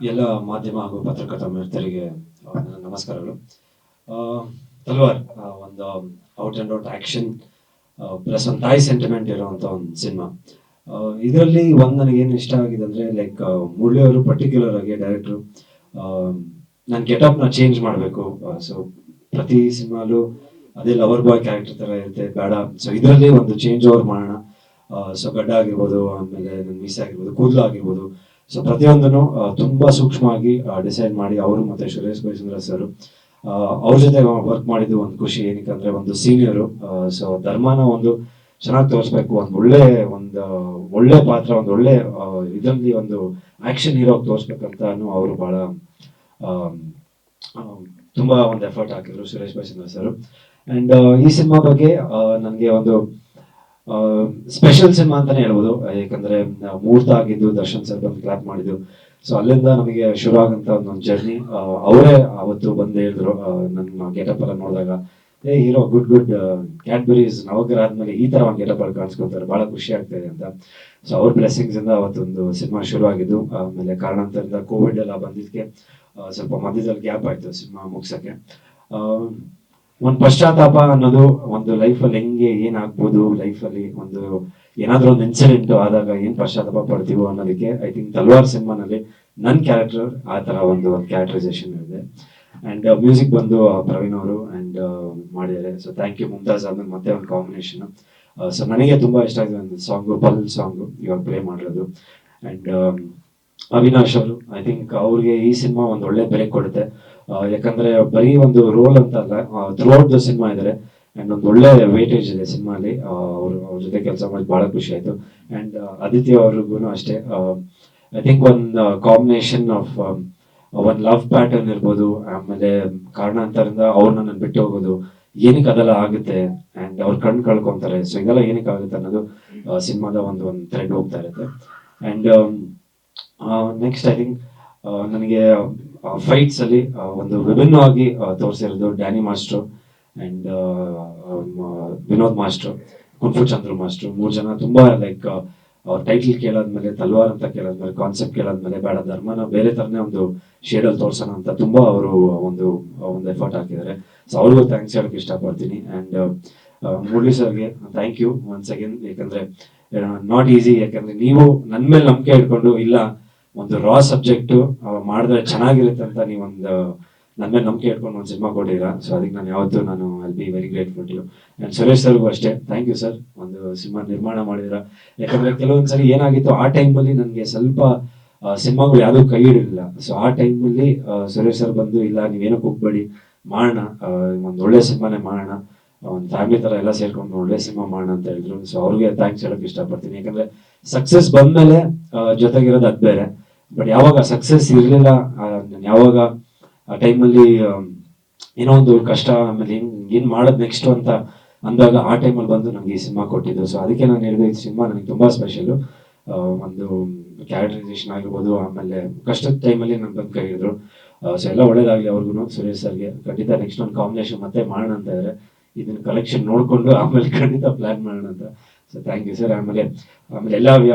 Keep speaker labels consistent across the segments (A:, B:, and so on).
A: ಎಲ್ಲ ಮಾಧ್ಯಮ ಹಾಗೂ ಪತ್ರಕರ್ತ ಮಿತ್ರರಿಗೆ ನನ್ನ ನಮಸ್ಕಾರಗಳು. ಆ, ತಲ್ವಾರ್ ಒಂದು out and out action plus ಒಂದು ತಾಯಿ ಸೆಂಟಿಮೆಂಟ್ ಇರುವಂತ ಒಂದು ಸಿನಿಮಾ. ಇದರಲ್ಲಿ ಒಂದು ನನಗೇನು ಇಷ್ಟ ಆಗಿದೆ ಅಂದ್ರೆ ಲೈಕ್ ಮುರಳಿ ಅವರು ಪರ್ಟಿಕ್ಯುಲರ್ ಆಗಿ ಡೈರೆಕ್ಟ್ರು ನನ್ನ ಗೆಟಪ್ನ ಚೇಂಜ್ ಮಾಡಬೇಕು. ಸೊ ಪ್ರತಿ ಸಿನಿಮಾಲು ಅದೇ ಲವರ್ ಬಾಯ್ ಕ್ಯಾರೆಕ್ಟರ್ ತರ ಇರುತ್ತೆ, ಬೇಡ. ಸೊ ಇದರಲ್ಲಿ ಒಂದು ಚೇಂಜ್ ಓವರ್ ಮಾಡೋಣ. ಸೊ ಗಡ್ಡ ಆಗಿರ್ಬೋದು, ಆಮೇಲೆ ನನ್ನ ಮೀಸೆ ಆಗಿರ್ಬೋದು, ಕೂದಲು ಆಗಿರ್ಬೋದು, ಸೊ ಪ್ರತಿಯೊಂದನ್ನು ತುಂಬಾ ಸೂಕ್ಷ್ಮವಾಗಿ ಡಿಸೈಡ್ ಮಾಡಿ ಅವರು ಮತ್ತೆ ಸುರೇಶ್ ಬೈಸುಂದರ ಸರ್ ಅವ್ರ ಜೊತೆ ವರ್ಕ್ ಮಾಡಿದ್ದು ಒಂದು ಖುಷಿ. ಏನಕ್ಕೆ ಅಂದ್ರೆ ಒಂದು ಸೀನಿಯರು, ಸೊ ಧರ್ಮನ ಒಂದು ಚೆನ್ನಾಗಿ ತೋರಿಸ್ಬೇಕು, ಒಂದು ಒಳ್ಳೆ ಪಾತ್ರ, ಒಂದು ಒಳ್ಳೆ ಇದರಲ್ಲಿ ಒಂದು ಆಕ್ಷನ್ ಹೀರೋ ತೋರಿಸ್ಬೇಕಂತ ಅವರು ಬಹಳ ತುಂಬಾ ಒಂದು ಎಫರ್ಟ್ ಹಾಕಿದ್ರು ಸುರೇಶ್ ಬೈಸುಂದರ ಸರ್. ಅಂಡ್ ಈ ಸಿನಿಮಾ ಬಗ್ಗೆ ನನಗೆ ಒಂದು ಸ್ಪೆಷಲ್ ಸಿನಿಮಾ ಅಂತಾನೆ ಹೇಳ್ಬೋದು. ಯಾಕಂದ್ರೆ ಮುಹೂರ್ತ ಆಗಿದ್ದು ದರ್ಶನ್ ಸರ್ ಬಂದು ಕ್ಲಾಪ್ ಮಾಡಿದ್ದು. ಸೊ ಅಲ್ಲಿಂದ ನಮಗೆ ಶುರು ಆಗಂತ ಒಂದು ಜರ್ನಿ. ಅವರೇ ಅವತ್ತು ಬಂದು ಹೇಳಿದ್ರು ನನ್ನ ಗೆಟಪ್ ಎಲ್ಲ ನೋಡಿದಾಗ, ಏ ಹೀರೋ ಗುಡ್ ಕ್ಯಾಡ್ಬರೀಸ್ ನವಗ್ರಹ ಆದ್ಮೇಲೆ ಈ ತರ ಒಂದು ಗೆಟಪ್ ಅಲ್ಲಿ ಕಾಣಿಸ್ಕೊಳ್ತಾರೆ, ಬಹಳ ಖುಷಿ ಆಗ್ತಾ ಇದೆ ಅಂತ. ಸೊ ಅವ್ರ ಬ್ಲೆಸ್ಸಿಂಗ್ಸ್ ಇಂದ ಅವತ್ತೊಂದು ಸಿನಿಮಾ ಶುರು ಆಗಿದ್ದು. ಆಮೇಲೆ ಕಾರಣಾಂತರದಿಂದ ಕೋವಿಡ್ ಎಲ್ಲ ಬಂದಿದ್ದಕ್ಕೆ ಸ್ವಲ್ಪ ಮಧ್ಯದಲ್ಲಿ ಗ್ಯಾಪ್ ಆಯ್ತು ಸಿನಿಮಾ ಮುಗ್ಸಕ್ಕೆ. ಒಂದು ಪಶ್ಚಾತ್ತಾಪ ಅನ್ನೋದು ಒಂದು ಲೈಫಲ್ಲಿ ಹೆಂಗೆ ಏನಾಗ್ಬೋದು, ಲೈಫಲ್ಲಿ ಒಂದು ಏನಾದ್ರೂ ಒಂದು ಇನ್ಸಿಡೆಂಟ್ ಆದಾಗ ಏನ್ ಪಶ್ಚಾತ್ತಾಪ ಪಡ್ತೀವೋ ಅನ್ನೋದಕ್ಕೆ ಐ ಥಿಂಕ್ ತಲ್ವಾರ್ ಸಿನಿಮಾನಲ್ಲಿ ನನ್ನ ಕ್ಯಾರೆಕ್ಟರ್ ಆ ತರ ಒಂದು ಕ್ಯಾರೆಕ್ಟರೈಸೇಷನ್ ಇದೆ. ಅಂಡ್ ಮ್ಯೂಸಿಕ್ ಬಂದು ಪ್ರವೀಣ್ ಅವರು ಅಂಡ್ ಮಾಡಿದ್ದಾರೆ. So thank you. ಮುಮ್ತಾಜ್ ಆದ್ಮೇಲೆ ಮತ್ತೆ ಒಂದು ಕಾಂಬಿನೇಷನ್. ಸೊ ನನಗೆ ತುಂಬಾ ಇಷ್ಟ ಆಗಿದೆ ಒಂದು ಸಾಂಗು, ಪಲ್ ಸಾಂಗು ಇವಾಗ ಪ್ಲೇ ಮಾಡಿರೋದು. ಅಂಡ್ ಅವಿನಾಶ್ ಅವರು, ಐ ಥಿಂಕ್ ಅವ್ರಿಗೆ ಈ ಸಿನಿಮಾ ಒಂದು ಒಳ್ಳೆ ಬ್ರೇಕ್ ಕೊಡುತ್ತೆ. ಯಾಕಂದ್ರೆ ಬರೀ ಒಂದು ರೋಲ್ ಅಂತ ಅಲ್ಲ, ಥ್ರೂ ಔಟ್ ದ ಸಿನಿಮಾ ಇದ್ದಾರೆ. ಅಂಡ್ ಒಂದು ಒಳ್ಳೆ ವೇಟೇಜ್ ಇದೆ ಸಿನಿಮಾಲಿ. ಅವ್ರ ಜೊತೆ ಕೆಲಸ ಮಾಡಿ ಬಹಳ ಖುಷಿ ಆಯ್ತು. ಅಂಡ್ ಆದಿತ್ಯ ಅವ್ರಿಗೂ ಅಷ್ಟೇ. ಐ ಥಿಂಕ್ ಒಂದು ಕಾಂಬಿನೇಷನ್ ಆಫ್ ಒಂದು ಲವ್ ಪ್ಯಾಟರ್ನ್ ಇರ್ಬೋದು, ಆಮೇಲೆ ಕಾರಣಾಂತರದಿಂದ ಅವ್ರು ನನ್ನ ಬಿಟ್ಟು ಹೋಗೋದು, ಏನಕ್ಕೆ ಅದೆಲ್ಲ ಆಗುತ್ತೆ, ಅಂಡ್ ಅವ್ರ ಕಣ್ಣು ಕಳ್ಕೊಂತಾರೆ. ಸೊ ಇದೆಲ್ಲ ಏನಕ್ಕೆ ಆಗುತ್ತೆ ಅನ್ನೋದು ಸಿನಿಮಾದ ಒಂದು ಥ್ರೆಡ್ ಹೋಗ್ತಾ ಇರುತ್ತೆ. ಅಂಡ್ ನೆಕ್ಸ್ಟ್ ಐ ಥಿಂಕ್ ನನಗೆ ಫೈಟ್ಸ್ ಅಲ್ಲಿ ಒಂದು ವಿಭಿನ್ನವಾಗಿ ತೋರಿಸಿರೋದು Danny master and Vinod master, kung fu Chandru master, 3 ಜನ ತುಂಬಾ ಲೈಕ್ ಅವ್ರ ಟೈಟಲ್ ಕೇಳಾದ್ಮೇಲೆ, ತಲ್ವಾರ್ ಅಂತ ಕೇಳಾದ್ಮೇಲೆ, ಕಾನ್ಸೆಪ್ಟ್ ಕೇಳಾದ್ಮೇಲೆ, ಬೇಡ ಧರ್ಮನ ಬೇರೆ ತರನೇ ಒಂದು ಶೇಡಲ್ಲಿ ತೋರ್ಸೋಣ ಅಂತ ತುಂಬಾ ಅವರು ಒಂದು ಎಫರ್ಟ್ ಹಾಕಿದ್ದಾರೆ. ಸೊ ಅವ್ರಿಗೂ ಥ್ಯಾಂಕ್ಸ್ ಹೇಳಕ್ ಇಷ್ಟಪಡ್ತೀನಿ. ಅಂಡ್ ಮುರಳಿ ಸರ್ಗೆ ಥ್ಯಾಂಕ್ ಯು ಒನ್ಸ್ ಅಗೇನ್. ಯಾಕಂದ್ರೆ ನಾಟ್ ಈಸಿ, ಯಾಕಂದ್ರೆ ನೀವು ನನ್ನ ಮೇಲೆ ನಂಬಿಕೆ ಇಟ್ಕೊಂಡು ಇಲ್ಲ ಒಂದು ರಾ ಸಬ್ಜೆಕ್ಟ್ ಮಾಡಿದ್ರೆ ಚೆನ್ನಾಗಿರುತ್ತೆ ಅಂತ ನೀವೊಂದು ನನ್ನ ಮೇಲೆ ನಂಬಿಕೆ ಇಟ್ಕೊಂಡು ಒಂದು ಸಿನಿಮಾ ಕೊಟ್ಟಿದ್ದೀರಾ. ಸೊ ಅದಕ್ಕೆ ನಾನು ಯಾವತ್ತೂ I be very grateful to you. And Suresh ಸರ್ಗೂ ಅಷ್ಟೇ ಥ್ಯಾಂಕ್ ಯು ಸರ್, ಒಂದು ಸಿನಿಮಾ ನಿರ್ಮಾಣ ಮಾಡಿದಿರಾ. ಯಾಕಂದ್ರೆ ಕೆಲವೊಂದ್ಸರಿ ಏನಾಗಿತ್ತು, ಆ ಟೈಮಲ್ಲಿ ನನಗೆ ಸ್ವಲ್ಪ ಸಿನಿಮಾಗಳು ಯಾವುದೂ ಕೈ ಹಿಡಿಲಿಲ್ಲ. ಸೊ ಆ ಟೈಮಲ್ಲಿ ಸುರೇಶ್ ಸರ್ ಬಂದು ಇಲ್ಲ ನೀವೇನಕ್ಕೆ ಹೋಗ್ಬೇಡಿ, ಮಾಡೋಣ, ಒಂದು ಒಳ್ಳೆ ಸಿನಿಮಾನೇ ಮಾಡೋಣ, ಒಂದು ಫ್ಯಾಮಿಲಿ ತರ ಎಲ್ಲ ಸೇರ್ಕೊಂಡು ಒಳ್ಳೆ ಸಿನಿಮಾ ಮಾಡೋಣ ಅಂತ ಹೇಳಿದ್ರು. ಸೊ ಅವ್ರಿಗೆ ಥ್ಯಾಂಕ್ಸ್ ಹೇಳಕ್ ಇಷ್ಟಪಡ್ತೀನಿ. ಯಾಕಂದ್ರೆ ಸಕ್ಸಸ್ ಬಂದ್ಮೇಲೆ ಜೊತೆಗಿರೋದು ಅದ್ ಬೇರೆ, ಬಟ್ ಯಾವಾಗ ಸಕ್ಸಸ್ ಇರಲಿಲ್ಲ, ಯಾವಾಗ ಆ ಟೈಮಲ್ಲಿ ಏನೋ ಒಂದು ಕಷ್ಟ, ಆಮೇಲೆ ಏನ್ ಮಾಡೋದು ನೆಕ್ಸ್ಟ್ ಅಂತ ಅಂದಾಗ ಆ ಟೈಮಲ್ಲಿ ಬಂದು ನಂಗೆ ಈ ಸಿನಿಮಾ ಕೊಟ್ಟಿದ್ದು. ಸೊ ಅದಕ್ಕೆ ನಾನು ಹೇಳಿದೆ ಈ ಸಿನಿಮಾ ನನಗೆ ತುಂಬಾ ಸ್ಪೆಷಲ್. ಒಂದು ಕ್ಯಾರೆಕ್ಟರೈಸೇಷನ್ ಆಗಿರ್ಬೋದು, ಆಮೇಲೆ ಕಷ್ಟದ ಟೈಮಲ್ಲಿ ನನ್ ಬಂದು ಕೈ ಹಿಡಿದ್ರು. ಸೊ ಎಲ್ಲ ಒಳ್ಳೇದಾಗ್ಲಿ ಅವ್ರಿಗೂ, ಸುರೇಶ್ ಸರ್ಗೆ. ಖಂಡಿತ ನೆಕ್ಸ್ಟ್ ಒಂದು ಕಾಂಬಿನೇಷನ್ ಮತ್ತೆ ಮಾಡೋಣ ಅಂತ ಇದ್ದಾರೆ. ಇದನ್ನ ಕಲೆಕ್ಷನ್ ನೋಡ್ಕೊಂಡು ಆಮೇಲೆ ಖಂಡಿತ ಪ್ಲಾನ್ ಮಾಡೋಣ ಅಂತ. So thank you sir. ಆಮೇಲೆ ಎಲ್ಲ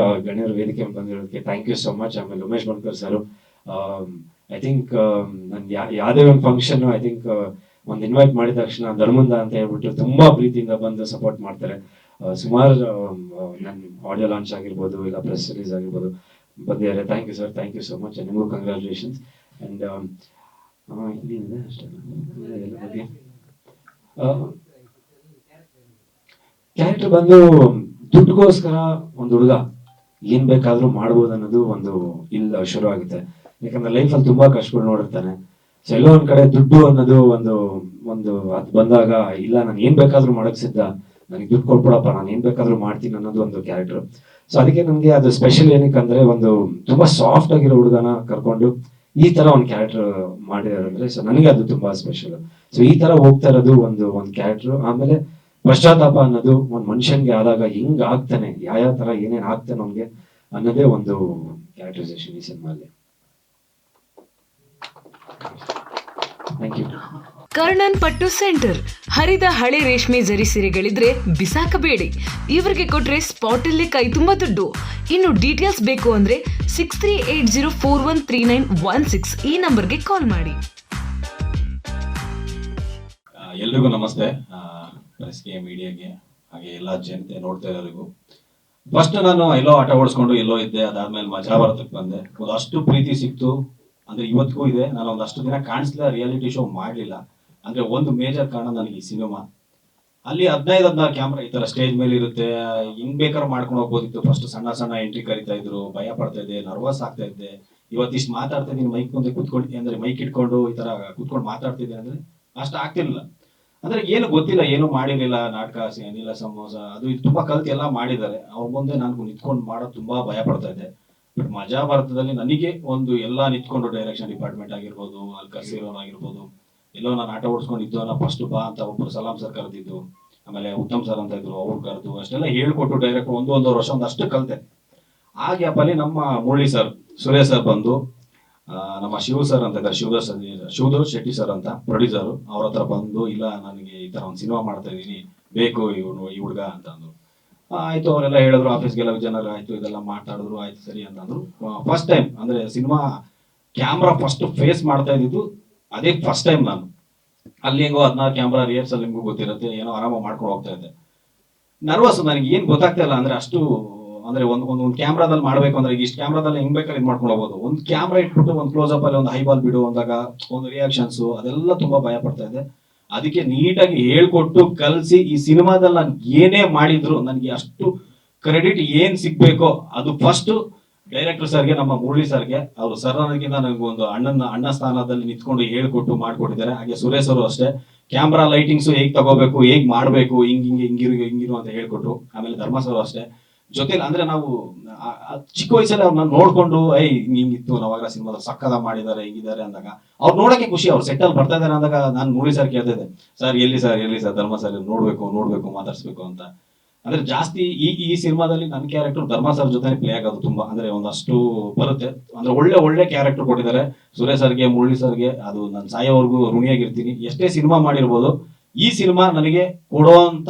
A: ಗಣ್ಯರು ವೇದಿಕೆ ಬಂದಿರೋದಕ್ಕೆ ಥ್ಯಾಂಕ್ ಯು ಸೋ ಮಚ್. ಆಮೇಲೆ Umesh Bankar sir, I think ನನ್ ಯಾವುದೇ ಒಂದು ಫಂಕ್ಷನ್ ಐ ಥಿಂಕ್ ಒಂದು ಇನ್ವೈಟ್ ಮಾಡಿದ ತಕ್ಷಣ ಧರ್ಮಂದ ಅಂತ ಹೇಳ್ಬಿಟ್ಟು ತುಂಬಾ ಪ್ರೀತಿಯಿಂದ ಬಂದು ಸಪೋರ್ಟ್ ಮಾಡ್ತಾರೆ. ಸುಮಾರು ನನ್ನ ಆಡಿಯೋ ಲಾಂಚ್ ಆಗಿರ್ಬೋದು, ಇಲ್ಲ ಪ್ರೆಸ್ ರಿಲೀಸ್ ಆಗಿರ್ಬೋದು ಬಂದಿದ್ದಾರೆ. Thank you sir, thank you so much. ನಿಮಗೂ ಕಂಗ್ರ್ಯಾಚುಲೇಷನ್ಸ್. ಅಂಡ್ ಇಲ್ಲಿಂದ ಅಷ್ಟೇ ಎಲ್ಲ ಬಗ್ಗೆ ಕ್ಯಾರೆಕ್ಟರ್ ಬಂದು ದುಡ್ಡುಗೋಸ್ಕರ ಒಂದು ಹುಡುಗ ಏನ್ ಬೇಕಾದ್ರೂ ಮಾಡ್ಬೋದು ಅನ್ನೋದು ಒಂದು ಇಲ್ಲ ಶುರು ಆಗುತ್ತೆ. ಯಾಕಂದ್ರೆ ಲೈಫಲ್ಲಿ ತುಂಬಾ ಕಷ್ಟಗಳು ನೋಡಿರ್ತಾನೆ. ಸೊ ಎಲ್ಲೋ ಒಂದ್ ಕಡೆ ದುಡ್ಡು ಅನ್ನೋದು ಒಂದು ಅದ್ ಬಂದಾಗ ಇಲ್ಲ ನಾನು ಏನ್ ಬೇಕಾದ್ರೂ ಮಾಡಕ್ ಸಿದ್ಧ, ನನಗೆ ದುಡ್ಡು ಕೊಟ್ಬಿಡಪ್ಪ, ನಾನು ಏನ್ ಬೇಕಾದ್ರೂ ಮಾಡ್ತೀನಿ ಅನ್ನೋದು ಒಂದು ಕ್ಯಾರೆಕ್ಟರ್. ಸೊ ಅದಕ್ಕೆ ನನ್ಗೆ ಅದು ಸ್ಪೆಷಲ್ ಏನಕ್ಕೆ ಅಂದ್ರೆ ಒಂದು ತುಂಬಾ ಸಾಫ್ಟ್ ಆಗಿರೋ ಹುಡುಗನ ಕರ್ಕೊಂಡು ಈ ತರ ಒಂದು ಕ್ಯಾರೆಕ್ಟರ್ ಮಾಡಿದಾರೆ. ಸೊ ನನಗೆ ಅದು ತುಂಬಾ ಸ್ಪೆಷಲ್. ಸೊ ಈ ತರ ಹೋಗ್ತಾ ಇರೋದು ಒಂದು ಕ್ಯಾರೆಕ್ಟರ್. ಆಮೇಲೆ ಪಶ್ಚಾತ್ತಾಪ ಅನ್ನೋದು ಒಂದು ಮನುಷ್ಯನ್ಗೆ ಆದಾಗ ಹಿಂಗ್ ಆಗ್ತಾನೆ, ಯಾವ ತರ ಏನೇನ್ ಆಗ್ತಾನೆ ಅವ್ನಿಗೆ ಅನ್ನೋದೇ ಒಂದು ಕ್ಯಾರೆಕ್ಟರೈಸೇಷನ್ ಈ ಸಿನಿಮಾಲಿ. Thank you.
B: ಕರ್ಣನ್ ಪಟ್ಟು ಸೆಂಟರ್. ಹರಿದ ಹಳೆ ರೇಷ್ಮೆ ಜರಿ ಸೀರೆಗಳಿದ್ರೆ ಬಿಸಾಕಬೇಡಿ. ಇವರಿಗೆ ಕೊಟ್ರೆ ಸ್ಪಾಟ್ ಅಲ್ಲೇ ಕೈ ತುಂಬ ದುಡ್ಡು. ಇನ್ನು ಡೀಟೇಲ್ಸ್ ಬೇಕು ಅಂದ್ರೆ 6380413916 ಈ ನಂಬರ್ಗೆ ಕಾಲ್ ಮಾಡಿ.
C: ಎಲ್ರಿಗೂ ನಮಸ್ತೆ. ಪ್ರೆಸ್ಗೆ, ಮೀಡಿಯಾಗೆ, ಹಾಗೆ ಎಲ್ಲ ಜನತೆ ನೋಡ್ತಾ ಇರೋರಿಗೂ. ಫಸ್ಟ್ ನಾನು ಎಲ್ಲೋ ಆಟ ಓಡಿಸ್ಕೊಂಡು ಎಲ್ಲೋ ಇದ್ದೆ. ಅದಾದ್ಮೇಲೆ ಮಜಾ ಭಾರತಕ್ಕೆ ಬಂದೆ. ಒಂದಷ್ಟು ಪ್ರೀತಿ ಸಿಕ್ತು, ಅಂದ್ರೆ ಇವತ್ತಿಗೂ ಇದೆ. ನಾನು ಒಂದಷ್ಟು ದಿನ ಕಾಣಿಸ್ಲಿಲ್ಲ, ರಿಯಾಲಿಟಿ ಶೋ ಮಾಡಲಿಲ್ಲ. ಅಂದ್ರೆ ಒಂದು ಮೇಜರ್ ಕಾರಣ ನನಗೆ ಈ ಸಿನಿಮಾ. ಅಲ್ಲಿ 15-16 ಕ್ಯಾಮ್ರಾ ಈ ತರ ಸ್ಟೇಜ್ ಮೇಲೆ ಇರುತ್ತೆ. ಹಿಂಗ್ ಬೇಕಾದ್ರೂ ಮಾಡ್ಕೊಂಡು ಹೋಗ್ಬೋದಿತ್ತು. ಫಸ್ಟ್ ಸಣ್ಣ ಸಣ್ಣ ಎಂಟ್ರಿ ಕರಿತಾ ಇದ್ರು, ಭಯ ಪಡ್ತಾ ಇದ್ದೆ, ನರ್ವಸ್ ಆಗ್ತಾ ಇದ್ದೆ. ಇವತ್ತಿಷ್ಟು ಮಾತಾಡ್ತಾ ಇದ್ದೀನಿ, ಮೈಕ್ ಮುಂದೆ ಕುತ್ಕೊಂಡು, ಅಂದ್ರೆ ಮೈಕ್ ಇಟ್ಕೊಂಡು ಈ ತರ ಕುತ್ಕೊಂಡು ಮಾತಾಡ್ತಿದ್ದೆ ಅಂದ್ರೆ ಅಷ್ಟು ಆಗ್ತಿರ್ಲಿಲ್ಲ. ಅಂದ್ರೆ ಏನು ಗೊತ್ತಿಲ್ಲ, ಏನು ಮಾಡಿರ್ಲಿಲ್ಲ. ನಾಟಕ, ಅನಿಲ ಸಮೋಸ, ಅದು ಇದು ತುಂಬಾ ಕಲ್ತು ಎಲ್ಲ ಮಾಡಿದ್ದಾರೆ. ಅವ್ರ ಮುಂದೆ ನಾನು ನಿಂತ್ಕೊಂಡು ಮಾಡೋದು ತುಂಬಾ ಭಯ ಪಡ್ತಾ ಇದ್ದೆ. ಬಟ್ ಮಜಾ ಭಾರತದಲ್ಲಿ ನನಗೆ ಒಂದು ಎಲ್ಲ ನಿಂತ್ಕೊಂಡು, ಡೈರೆಕ್ಷನ್ ಡಿಪಾರ್ಟ್ಮೆಂಟ್ ಆಗಿರ್ಬೋದು, ಅಲ್ಲಿ ಕರ್ಸಿರೋನ್ ಆಗಿರ್ಬೋದು, ಎಲ್ಲೋ ನಾನು ಆಟ ಓಡಿಸ್ಕೊಂಡಿದ್ದು. ನಾ ಫಸ್ಟ್ ಬಾ ಅಂತ ಒಬ್ರು ಸಲಾಂ ಸರ್ ಕರೆದಿದ್ದು, ಆಮೇಲೆ ಉತ್ತಮ್ ಸರ್ ಅಂತ ಇದ್ರು, ಅವ್ರು ಕರೆದು ಅಷ್ಟೆಲ್ಲ ಹೇಳ್ಕೊಟ್ಟು ಡೈರೆಕ್ಟ್ ಒಂದೂವರೆ ವರ್ಷ ಒಂದಷ್ಟು ಕಲಿತೆ. ಆ ಗ್ಯಾಪಲ್ಲಿ ನಮ್ಮ ಮುರಳಿ ಸರ್, ಸುರೇಶ್ ಸರ್ ಬಂದು ನಮ್ಮ ಶಿವ ಸರ್ ಅಂತ ಇದ್ದಾರೆ, ಶಿವದೋಷ್ ಶೆಟ್ಟಿ ಸರ್ ಅಂತ ಪ್ರೊಡ್ಯೂಸರ್, ಅವ್ರ ಹತ್ರ ಬಂದು, ಇಲ್ಲ ನನಗೆ ಈ ತರ ಒಂದು ಸಿನಿಮಾ ಮಾಡ್ತಾ ಇದ್ದೀನಿ, ಬೇಕು ಈ ಹುಡುಗ ಅಂತ ಅಂದ್ರು. ಆಯ್ತು, ಅವರೆಲ್ಲ ಹೇಳಿದ್ರು, ಆಫೀಸ್ಗೆಲ್ಲ ಜನರು ಆಯ್ತು, ಇದೆಲ್ಲ ಮಾತಾಡಿದ್ರು, ಆಯ್ತು ಸರಿ ಅಂತಂದ್ರು. ಫಸ್ಟ್ ಟೈಮ್ ಅಂದ್ರೆ ಸಿನಿಮಾ ಕ್ಯಾಮ್ರಾ ಫಸ್ಟ್ ಫೇಸ್ ಮಾಡ್ತಾ ಇದ್ದಿದ್ದು ಅದೇ ಫಸ್ಟ್ ಟೈಮ್. ನಾನು ಅಲ್ಲಿ ಹೆಂಗೋ 16 ಕ್ಯಾಮ್ರಾ ರಿಹರ್ಸಲ್ ನಿಮ್ಗೂ ಗೊತ್ತಿರುತ್ತೆ, ಏನೋ ಆರಾಮ ಮಾಡ್ಕೊಂಡು ಹೋಗ್ತಾ ಇದ್ದೆ. ನರ್ವಸ್, ನನಗೆ ಏನ್ ಗೊತ್ತಾಗ್ತಾ ಇಲ್ಲ. ಅಂದ್ರೆ ಅಷ್ಟು ಅಂದ್ರೆ ಒಂದು ಕ್ಯಾಮ್ರಾದಲ್ಲಿ ಮಾಡ್ಬೇಕು ಅಂದ್ರೆ, ಇಷ್ಟು ಕ್ಯಾಮ್ರಾದಲ್ಲಿ ಹೆಂಗ್ ಬೇಕಾದ್ರೆ ಇದು ಮಾಡ್ಕೊಂಡು ಹೋಗ್ಬೋದು. ಒಂದು ಕ್ಯಾಮ್ರಾ ಇಟ್ಬಿಟ್ಟು ಒಂದು ಕ್ಲೋಸ್ ಅಪ್ ಅಲ್ಲಿ ಒಂದು ಹೈಬಾಲ್ ಬಿಡು ಅಂದಾಗ ಒಂದು ರಿಯಾಕ್ಷನ್ಸ್ ಅದೆಲ್ಲ ತುಂಬಾ ಭಯ ಪಡ್ತಾ ಇದ್ದೆ. ಅದಕ್ಕೆ ನೀಟಾಗಿ ಹೇಳ್ಕೊಟ್ಟು ಕಲ್ಸಿ ಈ ಸಿನಿಮಾದಲ್ಲಿ ನಾನು ಏನೇ ಮಾಡಿದ್ರು ನನಗೆ ಅಷ್ಟು ಕ್ರೆಡಿಟ್ ಏನ್ ಸಿಗ್ಬೇಕೋ ಅದು ಫಸ್ಟ್ ಡೈರೆಕ್ಟರ್ ಸರ್ಗೆ, ನಮ್ಮ ಮುರಳಿ ಸರ್ಗೆ. ಅವರು ಸರ್ ನನಗಿಂತ ನನಗೆ ಒಂದು ಅಣ್ಣ ಸ್ಥಾನದಲ್ಲಿ ನಿಂತ್ಕೊಂಡು ಹೇಳ್ಕೊಟ್ಟು ಮಾಡ್ಕೊಟ್ಟಿದ್ದಾರೆ. ಹಾಗೆ ಸುರೇಶ್ ಅವರು ಅಷ್ಟೇ, ಕ್ಯಾಮ್ರಾ ಲೈಟಿಂಗ್ಸ್ ಹೇಗ್ ತಗೋಬೇಕು, ಹೇಗ್ ಮಾಡ್ಬೇಕು, ಹಿಂಗಿರು ಅಂತ ಹೇಳ್ಕೊಟ್ರು. ಆಮೇಲೆ ಧರ್ಮ ಸರ್ ಅಷ್ಟೇ ಜೊತೆಲಿ. ಅಂದ್ರೆ ನಾವು ಚಿಕ್ಕ ವಯಸ್ಸಲ್ಲಿ ಅವ್ರನ್ನ ನೋಡ್ಕೊಂಡು ಹಿಂಗಿತ್ತು, ನಾವಾಗ ಸಿನಿಮಾದಲ್ಲಿ ಸಕ್ಕದ ಮಾಡಿದ್ದಾರೆ, ಹಿಂಗಿದ್ದಾರೆ ಅಂದಾಗ ಅವ್ರು ನೋಡಕ್ಕೆ ಖುಷಿ. ಅವ್ರು ಸೆಟ್ ಅಲ್ಲಿ ಬರ್ತಾ ಇದಾರೆ ಅಂದಾಗ ನಾನು ಮುರಳಿ ಸರ್ ಕೇಳ್ತಿದ್ದೆ, ಸರ್ ಎಲ್ಲಿ ಸರ್ ಧರ್ಮ ಸರ್ ನೋಡ್ಬೇಕು ಮಾತಾಡ್ಸ್ಬೇಕು ಅಂತ. ಅಂದ್ರೆ ಜಾಸ್ತಿ ಈ ಸಿನಿಮಾದಲ್ಲಿ ನನ್ನ ಕ್ಯಾರೆಕ್ಟರ್ ಧರ್ಮ ಸರ್ ಜೊತೆ ಪ್ಲೇ ಆಗೋದು ತುಂಬಾ, ಅಂದ್ರೆ ಒಂದಷ್ಟು ಬರುತ್ತೆ. ಅಂದ್ರೆ ಒಳ್ಳೆ ಕ್ಯಾರೆಕ್ಟರ್ ಕೊಟ್ಟಿದ್ದಾರೆ ಸುರೇಶ್ ಸರ್ಗೆ, ಮುರಳಿ ಸರ್ಗೆ. ಅದು ನಾನು ಸಾಯೋವರೆಗೂ ಋಣಿಯಾಗಿರ್ತೀನಿ. ಎಷ್ಟೇ ಸಿನಿಮಾ ಮಾಡಿರ್ಬೋದು, ಈ ಸಿನಿಮಾ ನನಗೆ ಕೊಡುವಂತ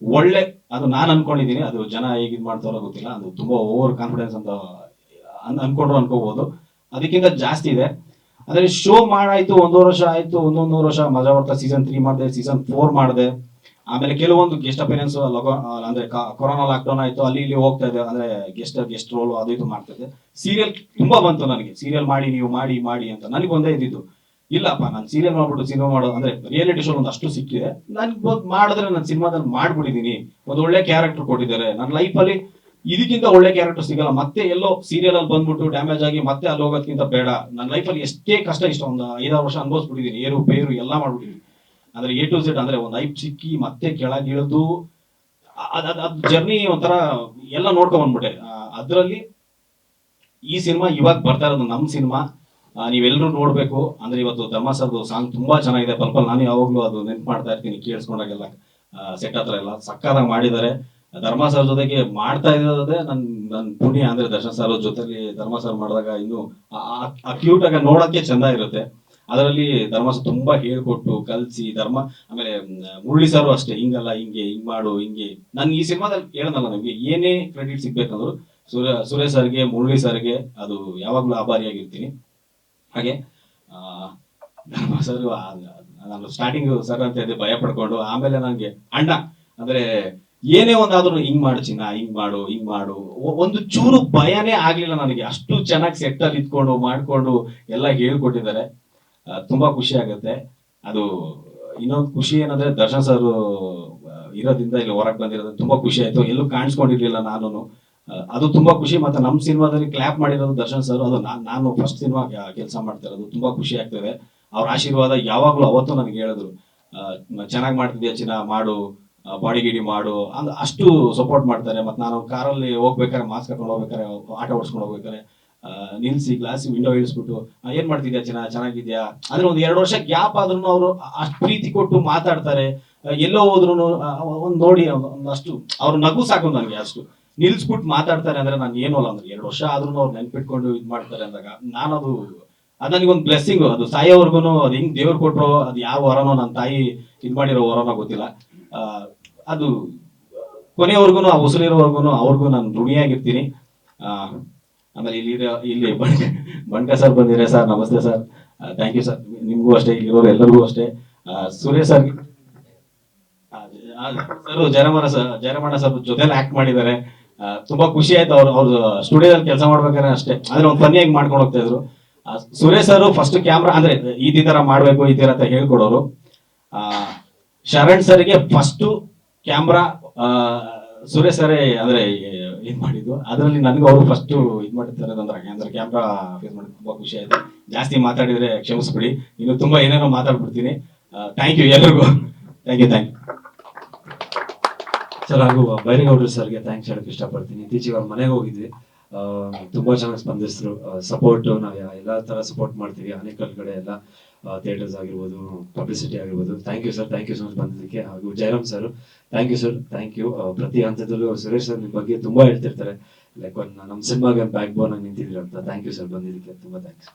C: ಒಳ್ಳೆ, ಅದು ನಾನು ಅನ್ಕೊಂಡಿದ್ದೀನಿ. ಅದು ಜನ ಹೇಗೆ ಇದು ಮಾಡ್ತಾರೋ ಗೊತ್ತಿಲ್ಲ. ಅದು ತುಂಬಾ ಓವರ್ ಕಾನ್ಫಿಡೆನ್ಸ್ ಅಂತ ಅನ್ಕೊಂಡ್ರು ಅನ್ಕೋಬಹುದು, ಅದಕ್ಕಿಂತ ಜಾಸ್ತಿ ಇದೆ. ಅಂದ್ರೆ ಶೋ ಮಾಡಾಯ್ತು, 1 ವರ್ಷ ಆಯ್ತು, 1.5 ವರ್ಷ ಮಜಾ ಬರ್ತಾ ಸೀಸನ್ 3 ಮಾಡಿದೆ, ಸೀಸನ್ 4 ಮಾಡಿದೆ. ಆಮೇಲೆ ಕೆಲವೊಂದು ಗೆಸ್ಟ್ ಅಪಿಯರೆನ್ಸ್, ಅಂದ್ರೆ ಕೊರೋನಾ ಲಾಕ್ಡೌನ್ ಆಯ್ತು, ಅಲ್ಲಿ ಇಲ್ಲಿ ಹೋಗ್ತಾ ಇದೆ. ಅಂದ್ರೆ ಗೆಸ್ಟ್ ರೋಲ್ ಅದು ಇದು ಮಾಡ್ತಾ ಇದ್ದೆ. ಸೀರಿಯಲ್ ತುಂಬಾ ಬಂತು ನನಗೆ, ಸೀರಿಯಲ್ ನೀವು ಮಾಡಿ ಅಂತ. ನನಗೆ ಒಂದೇ ಇದ್ದಿದ್ದು, ಇಲ್ಲಪ್ಪ ನಾನು ಸೀರಿಯಲ್ ಮಾಡ್ಬಿಟ್ಟು ಸಿನಿಮಾ ಮಾಡೋದು, ಅಂದ್ರೆ ರಿಯಾಲಿಟಿ ಶೋ ಒಂದು ಅಷ್ಟು ಸಿಕ್ಕಿದೆ, ನನ್ಗೆ ಮಾಡಿದ್ರೆ ನಾನು ಸಿನಿಮಾದಲ್ಲಿ ಮಾಡ್ಬಿಟ್ಟಿದ್ದೀನಿ. ಒಂದು ಒಳ್ಳೆ ಕ್ಯಾರೆಕ್ಟರ್ ಕೊಟ್ಟಿದ್ದಾರೆ. ನನ್ನ ಲೈಫಲ್ಲಿ ಇದಕ್ಕಿಂತ ಒಳ್ಳೆ ಕ್ಯಾರೆಕ್ಟರ್ ಸಿಗಲ್ಲ. ಮತ್ತೆ ಎಲ್ಲೋ ಸೀರಿಯಲ್ ಅಲ್ಲಿ ಬಂದ್ಬಿಟ್ಟು ಡ್ಯಾಮೇಜ್ ಆಗಿ ಮತ್ತೆ ಅಲ್ಲಿ ಹೋಗೋದಕ್ಕಿಂತ ಬೇಡ. ನನ್ನ ಲೈಫಲ್ಲಿ ಎಷ್ಟೇ ಕಷ್ಟ, ಇಷ್ಟ ಒಂದು 5-6 ವರ್ಷ ಅನುಭವಿಸ್ಬಿಟ್ಟಿದ್ದೀನಿ, ಏರು ಪೇರು ಎಲ್ಲ ಮಾಡ್ಬಿಟ್ಟಿದ್ದೀನಿ. ಅಂದ್ರೆ A to Z, ಅಂದ್ರೆ ಒಂದು ಐಪ್ ಸಿಕ್ಕಿ ಮತ್ತೆ ಕೆಳಗಿಳಿದು ಅದ್ ಜರ್ನಿ ಒಂಥರ ಎಲ್ಲ ನೋಡ್ಕೊಂಡ್ ಬಂದ್ಬಿಟ್ಟೆ. ಅದ್ರಲ್ಲಿ ಈ ಸಿನಿಮಾ ಇವಾಗ ಬರ್ತಾ ಇರೋದು ನಮ್ಮ ಸಿನಿಮಾ, ನೀವೆಲ್ಲರೂ ನೋಡ್ಬೇಕು. ಅಂದ್ರೆ ಇವತ್ತು ಧರ್ಮ ಸರ್ದು ಸಾಂಗ್ ತುಂಬಾ ಚೆನ್ನಾಗಿದೆ, ಪಲ್ಪಲ್. ನಾನು ಯಾವಾಗ್ಲೂ ಅದು ನೆನ್ಪು ಮಾಡ್ತಾ ಇರ್ತೀನಿ, ಕೇಳಿಸ್ಕೊಂಡಾಗೆಲ್ಲ. ಸೆಟ್ ಹತ್ರ ಎಲ್ಲ ಸಕ್ಕತ್ತಾಗಿ ಮಾಡಿದ್ದಾರೆ. ಧರ್ಮ ಸರ್ ಜೊತೆಗೆ ಮಾಡ್ತಾ ಇರೋದೇ ನನ್ ಪುಣ್ಯ. ಅಂದ್ರೆ ದರ್ಶನ್ ಸರ್ ಜೊತೆಲಿ ಧರ್ಮ ಸರ್ ಮಾಡಿದಾಗ ಇನ್ನು ಆ ಕ್ಯೂಟ್ ಆಗಿ ನೋಡಕ್ಕೆ ಚಂದ ಇರುತ್ತೆ. ಅದರಲ್ಲಿ ಧರ್ಮ ಸರ್ ತುಂಬಾ ಹೇಳ್ಕೊಟ್ಟು ಕಲ್ಸಿ ಆಮೇಲೆ ಮುರಳಿ ಸರ್ ಅಷ್ಟೇ, ಹಿಂಗಲ್ಲ ಹಿಂಗ್ ಮಾಡು ಹಿಂಗೆ. ನನ್ ಈ ಸಿನಿಮಾದಲ್ಲಿ ಹೇಳೋದಲ್ಲ, ನಮ್ಗೆ ಏನೇ ಕ್ರೆಡಿಟ್ ಸಿಗ್ಬೇಕಂದ್ರು ಸುರೇಶ್ ಸರ್ಗೆ, ಮುರಳಿ ಸರ್ಗೆ ಅದು ಯಾವಾಗ್ಲೂ ಆಭಾರಿಯಾಗಿರ್ತೀನಿ. ಹಾಗೆ ಧರ್ಮ ಸರ್, ನಾನು ಸ್ಟಾರ್ಟಿಂಗ್ ಸರ್ ಅಂತ ಇದ್ದೆ, ಭಯ ಪಡ್ಕೊಂಡು. ಆಮೇಲೆ ನಂಗೆ ಅಣ್ಣ, ಅಂದ್ರೆ ಏನೇ ಒಂದಾದ್ರೂ ಹಿಂಗ್ ಮಾಡು ಚಿನ್ನ, ಹಿಂಗ್ ಮಾಡು ಒಂದು ಚೂರು ಭಯನೇ ಆಗ್ಲಿಲ್ಲ ನನಗೆ. ಅಷ್ಟು ಚೆನ್ನಾಗಿ ಸೆಟ್ ಅಲ್ಲಿ ಇದ್ಕೊಂಡು ಮಾಡ್ಕೊಂಡು ಎಲ್ಲ ಹೇಳ್ಕೊಟ್ಟಿದ್ದಾರೆ. ತುಂಬಾ ಖುಷಿ ಆಗುತ್ತೆ. ಅದು ಇನ್ನೊಂದು ಖುಷಿ ಏನಂದ್ರೆ, ದರ್ಶನ್ ಸರ್ ಇರೋದ್ರಿಂದ ಇಲ್ಲಿ ಹೊರಗೆ ಬಂದಿರೋದು ತುಂಬಾ ಖುಷಿ ಆಯ್ತು. ಎಲ್ಲೂ ಕಾಣಿಸ್ಕೊಂಡಿರ್ಲಿಲ್ಲ ನಾನು, ಅದು ತುಂಬಾ ಖುಷಿ. ಮತ್ತೆ ನಮ್ಮ ಸಿನಿಮಾದಲ್ಲಿ ಕ್ಲಾಪ್ ಮಾಡಿರೋದು ದರ್ಶನ್ ಸರ್. ಅದು ನಾನು ಫಸ್ಟ್ ಸಿನಿಮಾ ಕೆಲಸ ಮಾಡ್ತಾ ಇರೋದು, ತುಂಬಾ ಖುಷಿ ಆಗ್ತದೆ. ಅವ್ರ ಆಶೀರ್ವಾದ ಯಾವಾಗ್ಲೂ ಅವತ್ತು ನನಗೆ ಹೇಳಿದ್ರು, ಚೆನ್ನಾಗಿ ಮಾಡ್ತಿದ್ಯಾ ಚಿನ್ನ, ಮಾಡು, ಬಾಡಿ ಗಿಡಿ ಮಾಡು ಅಂದ್ರೆ ಅಷ್ಟು ಸಪೋರ್ಟ್ ಮಾಡ್ತಾರೆ. ಮತ್ತೆ ನಾನು ಕಾರಲ್ಲಿ ಹೋಗ್ಬೇಕಾದ್ರೆ, ಮಾಸ್ಕ್ ಹಾಕೊಂಡು ಹೋಗ್ಬೇಕಾದ್ರೆ, ಆಟ ಓಡಿಸ್ಕೊಂಡು ಹೋಗ್ಬೇಕಾದ್ರೆ ನಿಲ್ಸಿ ಗ್ಲಾಸ್ ವಿಂಡೋ ಇಳಿಸ್ಬಿಟ್ಟು, ಏನ್ ಮಾಡ್ತಿದ್ಯಾ ಚೆನ್ನಾಗಿದ್ಯಾ ಅಂದ್ರೆ, ಒಂದು 2 ವರ್ಷ ಗ್ಯಾಪ್ ಆದ್ರೂ ಅವರು ಅಷ್ಟು ಪ್ರೀತಿ ಕೊಟ್ಟು ಮಾತಾಡ್ತಾರೆ. ಎಲ್ಲೋ ಹೋದ್ರು ಒಂದ್ ನೋಡಿ ಅಷ್ಟು ಅವ್ರ ನಗು ಸಾಕು ನನಗೆ. ಅಷ್ಟು ನಿಲ್ಸ್ಬಿಟ್ಟು ಮಾತಾಡ್ತಾರೆ ಅಂದ್ರೆ, ನಾನು ಏನೂ ಅಲ್ಲ. ಅಂದ್ರೆ 2 ವರ್ಷ ಆದ್ರೂ ಅವ್ರು ನೆನ್ಪಿಟ್ಕೊಂಡು ಇದ್ ಮಾಡ್ತಾರೆ ಅಂದಾಗ ನಾನದು ಅದು ನನಗೊಂದು ಬ್ಲೆಸ್ಸಿಂಗು. ಅದು ಸಾಯೋವರೆಗೂ ಅದು ಹೆಂಗ್ ದೇವ್ರು ಕೊಟ್ಟರು, ಅದು ಯಾವ ವರನೋ, ನನ್ನ ತಾಯಿ ಇದು ಮಾಡಿರೋ ವರನೋ ಗೊತ್ತಿಲ್ಲ. ಅದು ಕೊನೆಯವರೆಗೂ, ಆ ಉಸಿರಿರೋವರೆಗೂ ಅವ್ರಿಗೂ ನಾನು ಋಣಿಯಾಗಿರ್ತೀನಿ. ಆಮೇಲೆ ಇಲ್ಲಿ ಬಣ್ಕ ಸರ್ ಬಂದಿದ್ದಾರೆ. ಸರ್ ನಮಸ್ತೆ ಸರ್, ಥ್ಯಾಂಕ್ ಯು ಸರ್. ನಿಮಗೂ ಅಷ್ಟೇ, ಇಲ್ಲಿರೋರು ಎಲ್ಲರಿಗೂ ಅಷ್ಟೇ. ಸುರೇಶ್ ಸರ್ ಜಯರಮಣ ಸರ್ ಜೊತೆಲಿ ಆಕ್ಟ್ ಮಾಡಿದ್ದಾರೆ. ತುಂಬಾ ಖುಷಿ ಆಯ್ತು. ಅವ್ರು ಸ್ಟುಡಿಯೋದಲ್ಲಿ ಕೆಲಸ ಮಾಡ್ಬೇಕಾದ್ರೆ ಅಷ್ಟೇ, ಆದ್ರೆ ಒಂದು ಫನ್ನಿಯಾಗಿ ಮಾಡ್ಕೊಂಡು ಹೋಗ್ತಾ ಇದ್ರು. ಸುರೇಶ್ ಸರ್ ಫಸ್ಟ್ ಕ್ಯಾಮ್ರಾ ಅಂದ್ರೆ ಈ ತರ ಮಾಡ್ಬೇಕು, ಈ ತರ ಅಂತ ಹೇಳ್ಕೊಡೋರು. ಶರಣ್ ಸರ್ಗೆ ಫಸ್ಟ್ ಕ್ಯಾಮ್ರಾ ಸುರೇಶ್ ಸರೇ ಅಂದ್ರೆ ಇದ್ ಮಾಡಿದ್ದು. ಅದರಲ್ಲಿ ನನಗೂ ಅವರು ಫಸ್ಟ್ ಇದ್ ಮಾಡಿರ್ತಾರೆ ಅಂದ್ರೆ ಕ್ಯಾಮ್ರಾ ಫೇಸ್ ಮಾಡಿ ತುಂಬಾ ಖುಷಿ ಆಯ್ತು. ಜಾಸ್ತಿ ಮಾತಾಡಿದ್ರೆ ಕ್ಷಮಿಸ್ಬಿಡಿ, ಇನ್ನು ತುಂಬಾ ಏನೇನೋ ಮಾತಾಡ್ಬಿಡ್ತೀನಿ. ಥ್ಯಾಂಕ್ ಯು ಎಲ್ರಿಗೂ. Thank you.
A: ಸರ್ ಹಾಗೂ ಬೈರೇಗೌಡರು ಸರ್ಗೆ ಥ್ಯಾಂಕ್ಸ್ ಹೇಳಕ್ ಇಷ್ಟಪಡ್ತೀನಿ. ಇತ್ತೀಚೆಗೆ ಅವ್ರ ಮನೆಗೆ ಹೋಗಿದ್ವಿ, ತುಂಬಾ ಚೆನ್ನಾಗಿ ಸ್ಪಂದಿಸಿದ್ರು. ಸಪೋರ್ಟ್ ನಾವು ಎಲ್ಲ ತರ ಸಪೋರ್ಟ್ ಮಾಡ್ತೀವಿ, ಅನೇಕ ಕಡೆ ಎಲ್ಲ ಥಿಯೇಟರ್ಸ್ ಆಗಿರ್ಬೋದು, ಪಬ್ಲಿಸಿಟಿ ಆಗಿರ್ಬೋದು. Thank you sir, thank you so much ಬಂದಿದ್ದಕ್ಕೆ. ಹಾಗೂ Jayaram sir thank you sir, thank you. ಪ್ರತಿ ಹಂತದಲ್ಲೂ ಸುರೇಶ್ ಸರ್ ನಿಮ್ಮ ಬಗ್ಗೆ ತುಂಬಾ ಹೇಳ್ತಿರ್ತಾರೆ, ಲೈಕ್ ಒಂದು ನಮ್ಮ ಸಿನಿಮಾಗೆ ಬ್ಯಾಕ್ ಬೋನ್ ಆಗಿ ನಿಂತಿದ್ದೀರ ಅಂತ. ಥ್ಯಾಂಕ್ ಯು ಸರ್, ಬಂದಿದ್ದಕ್ಕೆ ತುಂಬಾ ಥ್ಯಾಂಕ್ಸ್.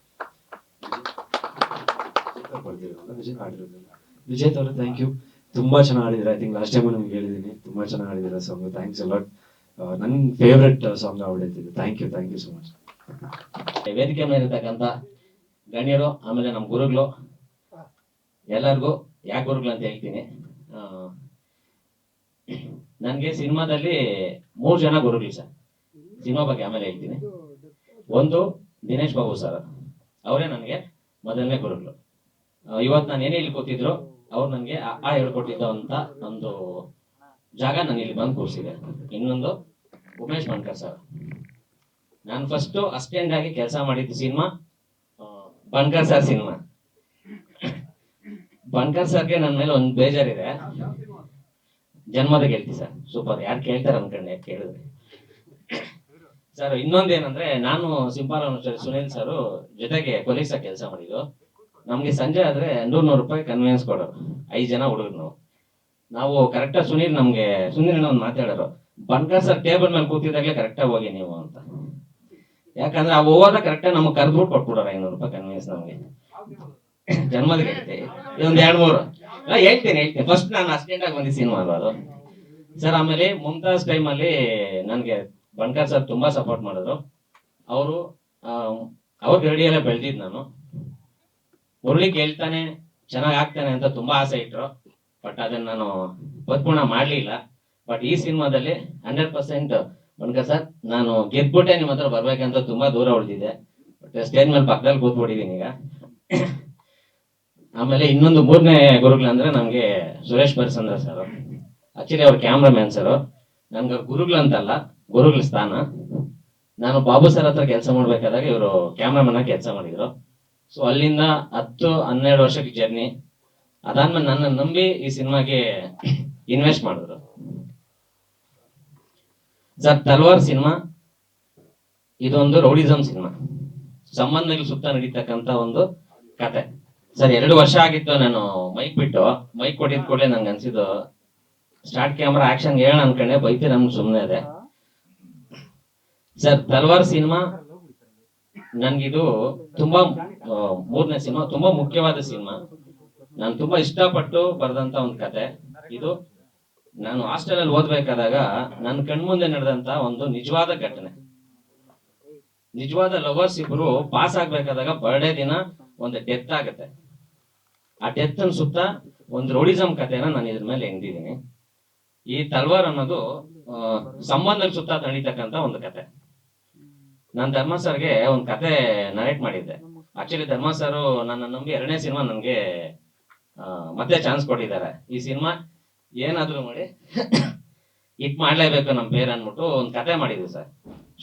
A: ವಿಜಯ್ ಅವರು ಥ್ಯಾಂಕ್ ಯು, ತುಂಬಾ ಚೆನ್ನಾಗಿ ಆಡಿದ್ರೆ. ಐ ಥಿಂಕ್ ಲಾಸ್ಟ್ ಟೈಮ್ ನಿಮ್ಗೆ ಹೇಳಿದ್ದೀನಿ, ತುಂಬಾ ಚೆನ್ನಾಗಿ ಆಡಿದಿರ ಸಾಂಗ್. Thanks a lot. ನನ್ನ ಫೇವ್ರೆಟ್ ಸಾಂಗ್ ಆಡಿದ್ದೆ. Thank you so much.
D: ವೇದಿಕೆ ಮೇಲೆ ಇರ್ತಕ್ಕಂಥ ಗಣ್ಯರು, ಆಮೇಲೆ ನಮ್ಮ ಗುರುಗಳು ಎಲ್ಲರಿಗೂ ಯಾಕೆ ಗುರುಗಳು ಅಂತ ಹೇಳ್ತೀನಿ. ನನಗೆ ಸಿನಿಮಾದಲ್ಲಿ 3 ಜನ ಗುರುಗಳು ಸರ್. ಸಿನಿಮಾ ಬಗ್ಗೆ ಆಮೇಲೆ ಹೇಳ್ತೀನಿ. ಒಂದು ದಿನೇಶ್ ಬಾಬು ಸರ್, ಅವರೇ ನನಗೆ ಮೊದಲನೇ ಗುರುಗಳು. ಇವತ್ತು ನಾನು ಏನೇ ಇಲ್ಲಿ ಕೂತಿದ್ರು, ಅವ್ರು ನನಗೆ ಹೇಳ್ಕೊಟ್ಟಿದ್ದ ಅಂತ ಒಂದು ಜಾಗ ನಾನು ಇಲ್ಲಿ ಬಂದು ಕೂರಿಸಿದೆ. ಇನ್ನೊಂದು ಉಮೇಶ್ ಬಣ್ಕರ್ ಸರ್, ನಾನು ಫಸ್ಟ್ ಅಸಿಸ್ಟೆಂಟ್ ಆಗಿ ಕೆಲಸ ಮಾಡಿದ್ದು cinema Bankar sir cinema. Bankar ಸರ್ಗೆ ನನ್ನ ಮೇಲೆ ಒಂದು ಬೇಜಾರಿದೆ. ಜನ್ಮದ ಗೆಲ್ತಿ ಸರ್, ಸೂಪರ್. ಯಾರು ಕೇಳ್ತಾರೆ ಅನ್ಕೊಂಡೆ ಕೇಳಿದ್ರೆ ಸರ್. ಇನ್ನೊಂದೇನಂದ್ರೆ, ನಾನು ಸಿಂಪಲ್ ಸುನೀಲ್ ಸರ್ ಜೊತೆಗೆ ಕೊಲೀಸಾಗಿ ಕೆಲಸ ಮಾಡಿದ್ದು. ನಮ್ಗೆ ಸಂಜೆ ಆದ್ರೆ 100 ರೂಪಾಯಿ ಕನ್ವಿನ್ಸ್ ಕೊಡೋರು, 5 ಜನ ಹುಡುಗರು ನಾವು ಕರೆಕ್ಟಾಗಿ. ಸುನೀಲ್ ಒಂದು ಮಾತಾಡೋರು, ಬಣ್ಕರ್ ಸರ್ ಟೇಬಲ್ ಮೇಲೆ ಕೂತಿದ್ದಾಗಲೇ ಕರೆಕ್ಟಾಗಿ ಹೋಗಿ ನೀವು ಅಂತ. ಯಾಕಂದ್ರೆ ಆ ಹೋದ ಕರೆಕ್ಟಾಗಿ ನಮ್ಗೆ ಕರೆದ್ಬಿಟ್ಟು ಕೊಟ್ಬಿಡೋರು 500 ರೂಪಾಯಿ ಕನ್ವಿನ್ಸ್ ನಮ್ಗೆ. ಜನ್ಮದ ಗೆಲ್ತಿ ಇದೊಂದು 2-3 ಹೇಳ್ತೀನಿ. ಫಸ್ಟ್ ನಾನು ಅಸಿಸ್ಟೆಂಟ್ ಆಗಿ ಬಂದಿದ್ದ ಸಿನಿಮಾ ಅಲ್ವಾ ಅದು ಸರ್. ಆಮೇಲೆ ಮುಮ್ತಾಜ್ ಟೈಮಲ್ಲಿ ನನಗೆ ಬಣ್ಕರ್ ಸರ್ ತುಂಬಾ ಸಪೋರ್ಟ್ ಮಾಡಿದ್ರು. ಅವ್ರ ಗಡಿಯಲ್ಲೇ ಬೆಳೆದಿದ್ದು ನಾನು. ಮುರಳಿ ಕೇಳ್ತಾನೆ, ಚೆನ್ನಾಗಿ ಆಗ್ತಾನೆ ಅಂತ ತುಂಬಾ ಆಸೆ ಇಟ್ರು. ಬಟ್ ಅದನ್ನ ನಾನು ಪರಿಪೂರ್ಣ ಮಾಡ್ಲಿಲ್ಲ. ಬಟ್ ಈ ಸಿನಿಮಾದಲ್ಲಿ 100% ಬಣ್ಕರ್ ಸರ್ ನಾನು ಗೆದ್ಬಿಟ್ಟೆ ನಿಮ್ಮ ಹತ್ರ ಬರ್ಬೇಕಂತ ತುಂಬಾ ದೂರ ಉಳಿದಿದೆ. ಬಟ್ ಸ್ಟೇಜ್ ಮೇಲೆ ಪಕ್ಕದಲ್ಲಿ ಕೂತ್ಬಿಟ್ಟಿದ್ದೀನಿ ಈಗ. ಆಮೇಲೆ ಇನ್ನೊಂದು 3ನೇ ಗುರುಗಳಂದ್ರೆ ನಮ್ಗೆ ಸುರೇಶ್ ಬರ್ಸಂದ್ರ ಸರ್. ಆಕ್ಚುಲಿ ಅವ್ರ ಕ್ಯಾಮ್ರಾಮ್ಯಾನ್ ಸರ್. ನನ್ಗೆ ಗುರುಗಳಂತಲ್ಲ, ಗುರುಗಳ ಸ್ಥಾನ. ನಾನು ಬಾಬು ಸರ್ ಹತ್ರ ಕೆಲಸ ಮಾಡ್ಬೇಕಾದಾಗ ಇವರು ಕ್ಯಾಮ್ರಾಮನ್ ಆಗಿ ಕೆಲಸ ಮಾಡಿದ್ರು. ಸೊ ಅಲ್ಲಿಂದ 10-12 ವರ್ಷಕ್ಕೆ ಜರ್ನಿ. ಅದಾದ್ಮೇಲೆ ನನ್ನ ನಂಬಿ ಈ ಸಿನಿಮಾಗೆ ಇನ್ವೆಸ್ಟ್ ಮಾಡಿದ್ರು ಸರ್. ತಲ್ವಾರ್ ಸಿನಿಮಾ ಇದೊಂದು ರೌಡಿಸಮ್ ಸಿನಿಮಾ, ಸಂಬಂಧಗಳ ಸುತ್ತ ನಡೀತಕ್ಕಂತ ಒಂದು ಕತೆ ಸರ್. 2 ವರ್ಷ ಆಗಿತ್ತು ನಾನು ಮೈಕ್ ಬಿಟ್ಟು. ಮೈಕ್ ಕೊಟ್ಟಿದ್ ಕೂಡಲೇ ನಂಗೆ ಅನ್ಸಿದ್ದು, ಸ್ಟಾರ್ಟ್ ಕ್ಯಾಮ್ರಾ ಆಕ್ಷನ್ ಹೇಳ ಅನ್ಕೊಂಡೆ, ಬೈತಿ ನಮ್ಗೆ ಸುಮ್ಮನೆ ಇದೆ ಸರ್. ತಲ್ವಾರ್ ಸಿನಿಮಾ ನನ್ಗಿದು ತುಂಬಾ 3ನೇ ಸಿನಿಮಾ, ತುಂಬಾ ಮುಖ್ಯವಾದ ಸಿನಿಮಾ. ನಾನು ತುಂಬಾ ಇಷ್ಟಪಟ್ಟು ಬರೆದಂತ ಒಂದು ಕತೆ ಇದು. ನಾನು ಹಾಸ್ಟೆಲ್ ಅಲ್ಲಿ ಓದ್ಬೇಕಾದಾಗ ನನ್ನ ಕಣ್ಮುಂದೆ ನಡೆದಂತ ಒಂದು ನಿಜವಾದ ಘಟನೆ. ನಿಜವಾದ ಲವರ್ಸ್ ಇಬ್ರು ಪಾಸ್ ಆಗ್ಬೇಕಾದಾಗ ಬರ್ಡೇ ದಿನ ಒಂದು ಡೆತ್ ಆಗುತ್ತೆ. ಆ ಡೆತ್ ಸುತ್ತ ಒಂದು ರೌಡಿಸಮ್ ಕಥೆನ ನಾನು ಇದ್ರ ಮೇಲೆ ಹೆಂಗಿದ್ದೀನಿ. ಈ ತಲ್ವಾರ್ ಅನ್ನೋದು ಸಂಬಂಧದ ಸುತ್ತ ನಡೀತಕ್ಕಂತ ಒಂದು ಕತೆ. ನಾನು ಧರ್ಮ ಸರ್ಗೆ ಒಂದು ಕತೆ ನರೇಟ್ ಮಾಡಿದ್ದೆ. ಆಕ್ಚುಲಿ ಧರ್ಮ ಸರ್ ನನ್ನ ನಂಬಿ 2ನೇ ಸಿನಿಮಾ ನನಗೆ ಮತ್ತೆ ಚಾನ್ಸ್ ಕೊಟ್ಟಿದ್ದಾರೆ. ಈ ಸಿನಿಮಾ ಏನಾದ್ರು ಮಾಡಿ ಹಿಟ್ ಮಾಡ್ಲೇಬೇಕು ನಮ್ಮ ಪೇರ್ ಅನ್ಬಿಟ್ಟು ಒಂದು ಕತೆ ಮಾಡಿದ್ವಿ ಸರ್.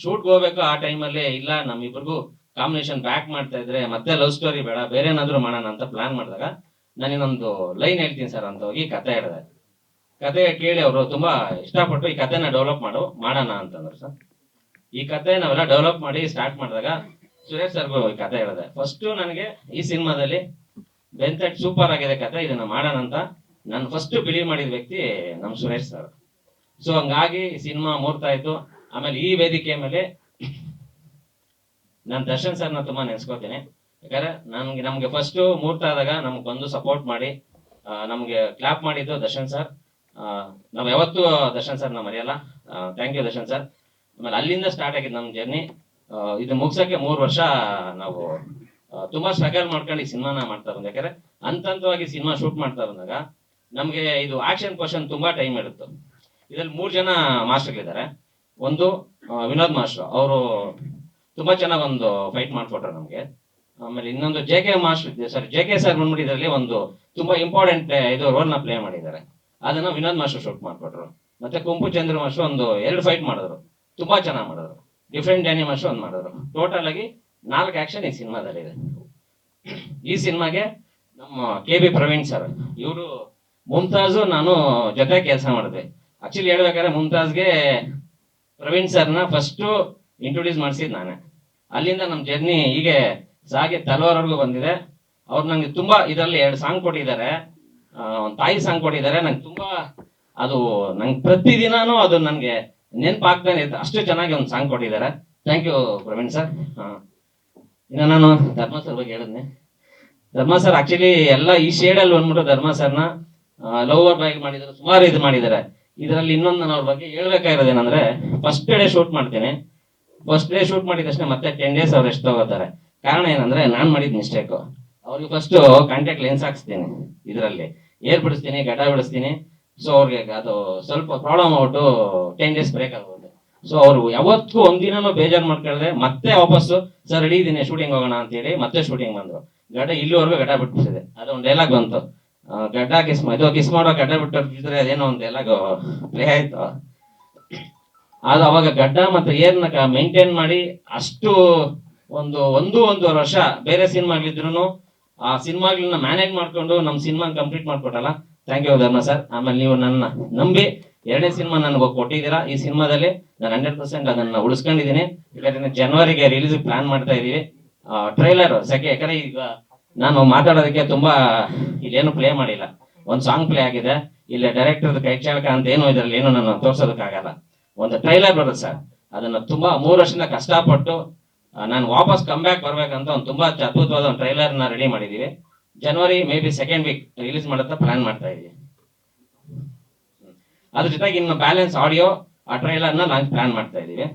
D: ಶೂಟ್ಗೆ ಹೋಗ್ಬೇಕು ಆ ಟೈಮಲ್ಲಿ, ಇಲ್ಲ ನಮ್ಮಿಬ್ರಿಗೂ ಕಾಂಬಿನೇಷನ್ ಬ್ಯಾಕ್ ಮಾಡ್ತಾ ಇದ್ರೆ ಮತ್ತೆ ಲವ್ ಸ್ಟೋರಿ ಬೇಡ, ಬೇರೆ ಏನಾದ್ರು ಮಾಡೋಣ ಅಂತ ಪ್ಲಾನ್ ಮಾಡಿದಾಗ ನಾನು ಇನ್ನೊಂದು ಲೈನ್ ಹೇಳ್ತೀನಿ ಸರ್ ಅಂತ ಹೋಗಿ ಕತೆ ಹೇಳಿದೆ. ಕತೆ ಕೇಳಿ ಅವರು ತುಂಬಾ ಇಷ್ಟಪಟ್ಟು ಈ ಕತೆನ ಡೆವಲಪ್ ಮಾಡೋಣ ಅಂತಂದ್ರು ಸರ್. ಈ ಕತೆ ನಾವೆಲ್ಲ ಡೆವಲಪ್ ಮಾಡಿ ಸ್ಟಾರ್ಟ್ ಮಾಡಿದಾಗ ಸುರೇಶ್ ಸರ್ಗೂ ಈ ಕತೆ ಹೇಳಿದೆ. ಫಸ್ಟ್ ನನಗೆ ಈ ಸಿನಿಮಾದಲ್ಲಿ ಬೆಂತಟ್ ಸೂಪರ್ ಆಗಿದೆ ಕತೆ, ಇದನ್ನ ಮಾಡೋಣ ಅಂತ ನಾನು ಫಸ್ಟ್ ಬಿಲೀವ್ ಮಾಡಿದ ವ್ಯಕ್ತಿ ನಮ್ ಸುರೇಶ್ ಸರ್. ಸೊ ಹಂಗಾಗಿ ಸಿನಿಮಾ ಮೂರ್ತ ಆಯ್ತು. ಆಮೇಲೆ ಈ ವೇದಿಕೆ ಮೇಲೆ ನಾನು ದರ್ಶನ್ ಸರ್ನ ತುಂಬಾ ನೆನೆಸ್ಕೋತೀನಿ. ಯಾಕಂದ್ರೆ ನಮ್ಗೆ ಫಸ್ಟ್ ಮುಹೂರ್ತ ಆದಾಗ ನಮ್ಗೆ ಬಂದು ಸಪೋರ್ಟ್ ಮಾಡಿ ನಮ್ಗೆ ಕ್ಲಾಪ್ ಮಾಡಿದ್ದು ದರ್ಶನ್ ಸರ್. ನಾವು ಯಾವತ್ತೂ ದರ್ಶನ್ ಸರ್ ನಾವು ಮರೆಯಲ್ಲ. Thank you Darshan sir. ಆಮೇಲೆ ಅಲ್ಲಿಂದ ಸ್ಟಾರ್ಟ್ ಆಗಿದ್ದು ನಮ್ಮ ಜರ್ನಿ. ಇದು ಮುಗ್ಸಕ್ಕೆ 3 ವರ್ಷ ನಾವು ತುಂಬಾ ಸ್ಟ್ರಗಲ್ ಮಾಡ್ಕೊಂಡು ಈ ಸಿನಿಮಾನ ಮಾಡ್ತಾ ಬಂದ. ಯಾಕಂದ್ರೆ ಹಂತವಾಗಿ ಸಿನಿಮಾ ಶೂಟ್ ಮಾಡ್ತಾ ಬಂದಾಗ ನಮ್ಗೆ ಇದು ಆಕ್ಷನ್ ಪೋರ್ಷನ್ ತುಂಬಾ ಟೈಮ್ ಇರುತ್ತೆ. ಇದ್ರಲ್ಲಿ 3 ಜನ ಮಾಸ್ಟರ್ಗಳಿದ್ದಾರೆ. ಒಂದು ವಿನೋದ್ ಮಾಸ್ಟರ್, ಅವರು ತುಂಬಾ ಚೆನ್ನಾಗಿ ಒಂದು ಫೈಟ್ ಮಾಡ್ಕೊಟ್ರು ನಮ್ಗೆ. ಆಮೇಲೆ ಇನ್ನೊಂದು ಜೆ ಕೆ ಸರ್ ಬಂದ್ಬಿಟ್ಟು ಇದರಲ್ಲಿ ಒಂದು ತುಂಬಾ ಇಂಪಾರ್ಟೆಂಟ್ ಇದು ರೋಲ್ ನ ಪ್ಲೇ ಮಾಡಿದ್ದಾರೆ. ಅದನ್ನ ವಿನೋದ್ ಮಾಸ್ಟರ್ ಶೂಟ್ ಮಾಡ್ಕೊಟ್ರು. ಮತ್ತೆ ಕುಂಪು ಚಂದ್ರ ಮಾಸ್ಟರ್ ಒಂದು 2 ಫೈಟ್ ಮಾಡಿದ್ರು, ತುಂಬಾ ಚೆನ್ನಾಗಿ ಮಾಡಿದ್ರು. ಡಿಫ್ರೆಂಟ್ ಡ್ಯಾನಿ ಮಾಸ್ಟರ್ ಒಂದು ಮಾಡಿದ್ರು. ಟೋಟಲ್ ಆಗಿ 4 ಆಕ್ಷನ್ ಈ ಸಿನಿಮಾದಲ್ಲಿ ಇದೆ. ಈ ಸಿನಿಮಾಗೆ ನಮ್ಮ KB ಪ್ರವೀಣ್ ಸರ್, ಇವರು ಮುಮ್ತಾಜು ನಾನು ಜೊತೆ ಕೆಲಸ ಮಾಡಿದ್ವಿ. ಆಕ್ಚುಲಿ ಹೇಳ್ಬೇಕಾದ್ರೆ ಮುಮ್ತಾಜ್ಗೆ ಪ್ರವೀಣ್ ಸರ್ನ ಫಸ್ಟ್ ಇಂಟ್ರೊಡ್ಯೂಸ್ ಮಾಡಿಸಿದ್ ನಾನೇ. ಅಲ್ಲಿಂದ ನಮ್ಮ ಜರ್ನಿ ಹೀಗೆ ಸಾಗಿ ತಲವಾರ್ವರೆಗೂ ಬಂದಿದೆ. ಅವ್ರು ನಂಗೆ ತುಂಬಾ ಇದರಲ್ಲಿ 2 ಸಾಂಗ್ ಕೊಟ್ಟಿದ್ದಾರೆ, ಒಂದು ತಾಯಿ ಸಾಂಗ್ ಕೊಟ್ಟಿದ್ದಾರೆ. ನಂಗೆ ತುಂಬಾ ಅದು ನಂಗೆ ಪ್ರತಿದಿನಾನು ಅದು ನನಗೆ ನೆನಪಾಗ್ತಾನೆ ಇರುತ್ತೆ, ಅಷ್ಟು ಚೆನ್ನಾಗಿ ಒಂದು ಸಾಂಗ್ ಕೊಟ್ಟಿದ್ದಾರೆ. Thank you Praveen sir. ಇನ್ನು ನಾನು ಧರ್ಮ ಸರ್ ಬಗ್ಗೆ ಹೇಳಿದ್ನೆ. ಧರ್ಮ ಸರ್ ಆಕ್ಚುಲಿ ಎಲ್ಲ ಈ ಶೇಡಲ್ಲಿ ಬಂದ್ಬಿಟ್ಟು ಧರ್ಮ ಸರ್ನ ಲವರ್ ಬಾಯ್ ಮಾಡಿದ್ರು, ಸುಮಾರು ಇದು ಮಾಡಿದ್ದಾರೆ. ಇದರಲ್ಲಿ ಇನ್ನೊಂದು ನಾನು ಅವ್ರ ಬಗ್ಗೆ ಹೇಳ್ಬೇಕಾಗಿರೋದೇನಂದ್ರೆ, ಫಸ್ಟ್ ಡೇ ಶೂಟ್ ಮಾಡ್ತೀನಿ. ಫಸ್ಟ್ ಡೇ ಶೂಟ್ ಮಾಡಿದ ತಕ್ಷಣ ಮತ್ತೆ 10 ಡೇಸ್ ಅವ್ರು ಎಷ್ಟು ತಗೋತಾರೆ. ಕಾರಣ ಏನಂದ್ರೆ ನಾನು ಮಾಡಿದ ಮಿಸ್ಟೇಕು. ಅವ್ರಿಗೆ ಫಸ್ಟ್ ಕಾಂಟ್ಯಾಕ್ಟ್ ಲೆನ್ಸ್ ಹಾಕ್ಸ್ತೀನಿ, ಇದರಲ್ಲಿ ಏರ್ ಬಿಡಿಸ್ತೀನಿ, ಗಡ್ಡ ಬಿಡಿಸ್ತೀನಿ. ಸೊ ಅವ್ರಿಗೆ ಅದು ಸ್ವಲ್ಪ ಪ್ರಾಬ್ಲಮ್ ಆಗ್ಬಿಟ್ಟು 10 ಡೇಸ್ ಬ್ರೇಕ್ ಆಗುತ್ತೆ. ಸೊ ಅವರು ಯಾವತ್ತೂ ಒಂದಿನೂ ಬೇಜಾರು ಮಾಡ್ಕೊಳ್ದೆ ಮತ್ತೆ ವಾಪಸ್ಸು ಸರ್ ರೆಡಿ ಇದೀನಿ ಶೂಟಿಂಗ್ ಹೋಗೋಣ ಅಂತೇಳಿ ಮತ್ತೆ ಶೂಟಿಂಗ್ ಬಂದ್ರು. ಗಡ್ಡ ಇಲ್ಲಿವರೆಗೂ ಗಡ್ಡ ಬಿಟ್ಟಿದೆ. ಅದೊಂದು ಡೈಲಾಗ್ ಬಂತು, ಗಡ್ಡ ಕಿಸ್ ಮಾಡೋ ಗಡ್ಡ ಬಿಟ್ಟಿದ್ರೆ ಅದೇನೋ ಒಂದು ಡೈಲಾಗ್ ಪ್ಲೇ ಆಯ್ತು. ಅದು ಅವಾಗ ಗಡ್ಡ ಮತ್ತೆ ಏರ್ನ ಮೇಂಟೈನ್ ಮಾಡಿ ಅಷ್ಟು ಒಂದೂವರೆ ವರ್ಷ ಬೇರೆ ಸಿನಿಮಾಗಳಿದ್ರು ಆ ಸಿನಿಮಾಗಳನ್ನ ಮ್ಯಾನೇಜ್ ಮಾಡ್ಕೊಂಡು ನಮ್ಮ ಸಿನಿಮಾ ಕಂಪ್ಲೀಟ್ ಮಾಡ್ಕೊಟ್ಟಲ್ಲ. ಥ್ಯಾಂಕ್ ಯು ಧರ್ಮ ಸರ್. ಆಮೇಲೆ ನೀವು ನನ್ನ ನಂಬಿ 2ನೇ ಸಿನಿಮಾ ನನಗೆ ಕೊಟ್ಟಿದ್ದೀರಾ. ಈ ಸಿನಿಮಾದಲ್ಲಿ ನಾನು 100% ಅದನ್ನ ಉಳಿಸ್ಕೊಂಡಿದ್ದೀನಿ. ಯಾಕಂದ್ರೆ ಜನವರಿಗೆ ರಿಲೀಸ್ ಪ್ಲಾನ್ ಮಾಡ್ತಾ ಇದೀವಿ. ಟ್ರೈಲರ್ ಯಾಕಂದ್ರೆ ಈಗ ನಾನು ಮಾತಾಡೋದಕ್ಕೆ ತುಂಬಾ ಇಲ್ಲೇನು ಪ್ಲೇ ಮಾಡಿಲ್ಲ, ಒಂದು ಸಾಂಗ್ ಪ್ಲೇ ಆಗಿದೆ. ಇಲ್ಲಿ ಡೈರೆಕ್ಟರ್ ಕೈ ಚಾಲಕ ಅಂತ ಏನು ಇದರಲ್ಲಿ ಏನು ನಾನು ತೋರ್ಸೋದಕ್ಕಾಗಲ್ಲ. ಒಂದು ಟ್ರೈಲರ್ ಬರುತ್ತೆ ಸರ್, ಅದನ್ನ ತುಂಬಾ 3 ವರ್ಷದಿಂದ ಕಷ್ಟಪಟ್ಟು ನಾನು ವಾಪಸ್ ಕಮ್ ಬ್ಯಾಕ್ ಬರ್ಬೇಕಂತ ಒಂದು ತುಂಬಾ ಅದ್ಭುತವಾದ ಒಂದು ಟ್ರೈಲರ್ ನ ರೆಡಿ ಮಾಡಿದೀವಿ. ಜನವರಿ maybe 2nd week release ಮಾಡುತ್ತಾ ಪ್ಲಾನ್ ಮಾಡ್ತಾ ಇದೀವಿ. ಅದ್ರ ಜೊತೆಗೆ ಇನ್ನು ಬ್ಯಾಲೆನ್ಸ್ ಆಡಿಯೋ ಆ ಟ್ರೈಲರ್ ನ ಲಾಂಚ್ ಪ್ಲಾನ್ ಮಾಡ್ತಾ ಇದೀವಿ.